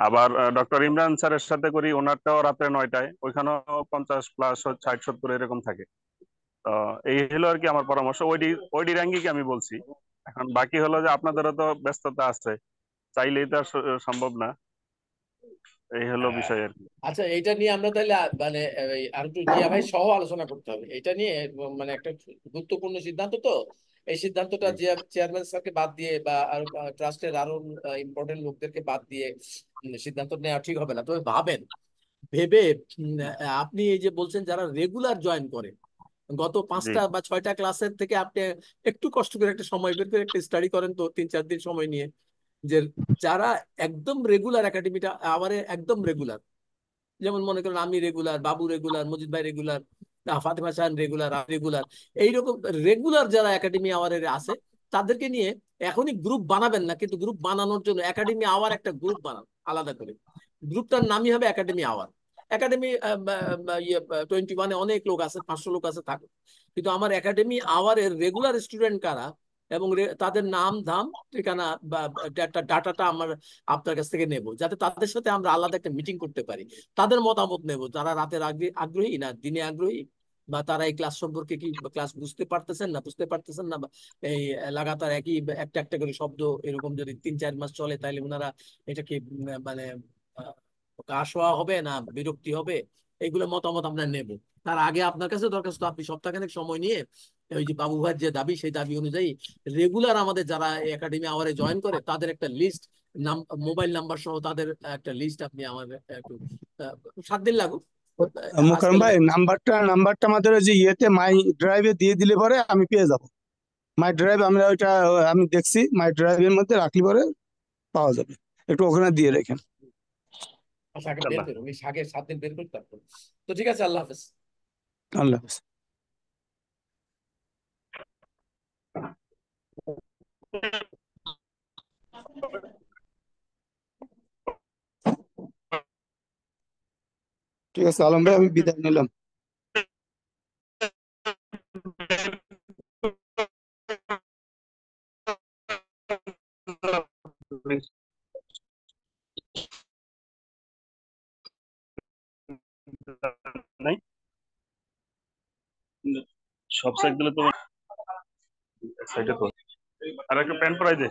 আবার ডক্টর ইমরান স্যারের সাথে করি, ওনারটাও রাত্রে 9টায়, ওইখানেও 50+ 60 70 এরকম থাকে। তো এই হলো আর কি আমার পরামর্শ, ওইডি র্যাঙ্কিংকে আমি বলছি। এখন বাকি হলো যে আপনাদেরও তো ব্যস্ততা আছে, চাইলেই তো আর সম্ভব না। এই হলো বিষয় আর কি। আচ্ছা এটা নিয়ে আমরা তাহলে মানে আর একটু জিয়া ভাই সহ আলোচনা করতে হবে এটা নিয়ে, মানে একটা গুরুত্বপূর্ণ সিদ্ধান্ত তো। এই সিদ্ধান্তটা জিয়া চেয়ারম্যান স্যারকে বাদ দিয়ে বা আর ট্রাস্টের আরো ইম্পর্টেন্ট লোকদেরকে বাদ দিয়ে সিদ্ধান্ত নেওয়া ঠিক হবে না। তবে ভাবেন, ভেবে আপনি এই যে বলছেন যারা রেগুলার জয়েন করে গত জি 5টা বা 6টা ক্লাসের থেকে, আপনি একটু কষ্ট করে একটা সময় বের করে একটা স্টাডি করেন তো 3 4 দিন সময় নিয়ে, যে যারা একদম রেগুলার একাডেমিটা আবারে একদম রেগুলার, যেমন মনে করেন আমি রেগুলার, বাবু রেগুলার, মজিদ ভাই রেগুলার, ফাতেমা শাহান রেগুলার, আমি রেগুলার, এইরকম রেগুলার যারা একাডেমি আওয়ারের আছে তাদেরকে নিয়ে এখনই গ্রুপ বানাবেন না, কিন্তু গ্রুপ বানানোর জন্য একাডেমি আওয়ার একটা গ্রুপ বানান আলাদা করে। গ্রুপটার নামই হবে একাডেমি আওয়ার। একাডেমি 21-এ অনেক লোক আছে, 500 লোক আছে থাকে, কিন্তু আমার একাডেমি আওয়ারের রেগুলার স্টুডেন্ট কারা এবং তাদের নাম ধাম ঠিকানা বা ডাটাটা আমার আপনার কাছ থেকে নেব, যাতে তাদের সাথে আমরা আলাদা একটা মিটিং করতে পারি। তাদের মতামত নেব, যারা রাতের আগে আগ্রহী না দিনে আগ্রহী, বা তারা এই ক্লাস সম্পর্কে কি ক্লাস বুঝতে পারতেছেন না বুঝতে পারতেছেন না, বা এই লাগাতার একই একটা একটা করে শব্দ এরকম যদি 3 4 মাস চলে তাহলে ওনারা এটা কি মানে কাশ হওয়া হবে না বিরক্তি হবে, এইগুলো মতামত আমরা নেব। তার আগে আপনার কাছে দরখাস্ত, আপনি সপ্তাহখানেক সময় নিয়ে ওই যে বাবু ভাইয়ের যে দাবি সেই দাবি অনুযায়ী রেগুলার আমাদের যারা একাডেমি আওয়ারে জয়েন করে তাদের একটা লিস্ট, মোবাইল নাম্বার সহ তাদের একটা লিস্ট আপনি আমার একটু 7 দিন লাগুক মুকাররম আজকাল। ভাই, নাম্বারটা আমাদের ওই যে ইয়েতে মাই ড্রাইভে দিয়ে দিলে পরে আমি পেয়ে যাব। মাই ড্রাইভ আমরা ওইটা আমি দেখছি, মাই ড্রাইভের মধ্যে রাখলে পরে পাওয়া যাবে। একটু ওখানে দিয়ে রেখেন। আচ্ছা আগে বের ইনশাল্লাহ। করুন, এই আগে 7 দিন বের করতে তারপর। তো ঠিক আছে, আল্লাহ হাফেজ। আল্লাহ হাফেজ। ঠিক আছে আলম ভাই, আমি বিদায় নিলাম। নাই, সব সাইড দিলে তো সাইডে তো আর একটা প্যান পরাই দে।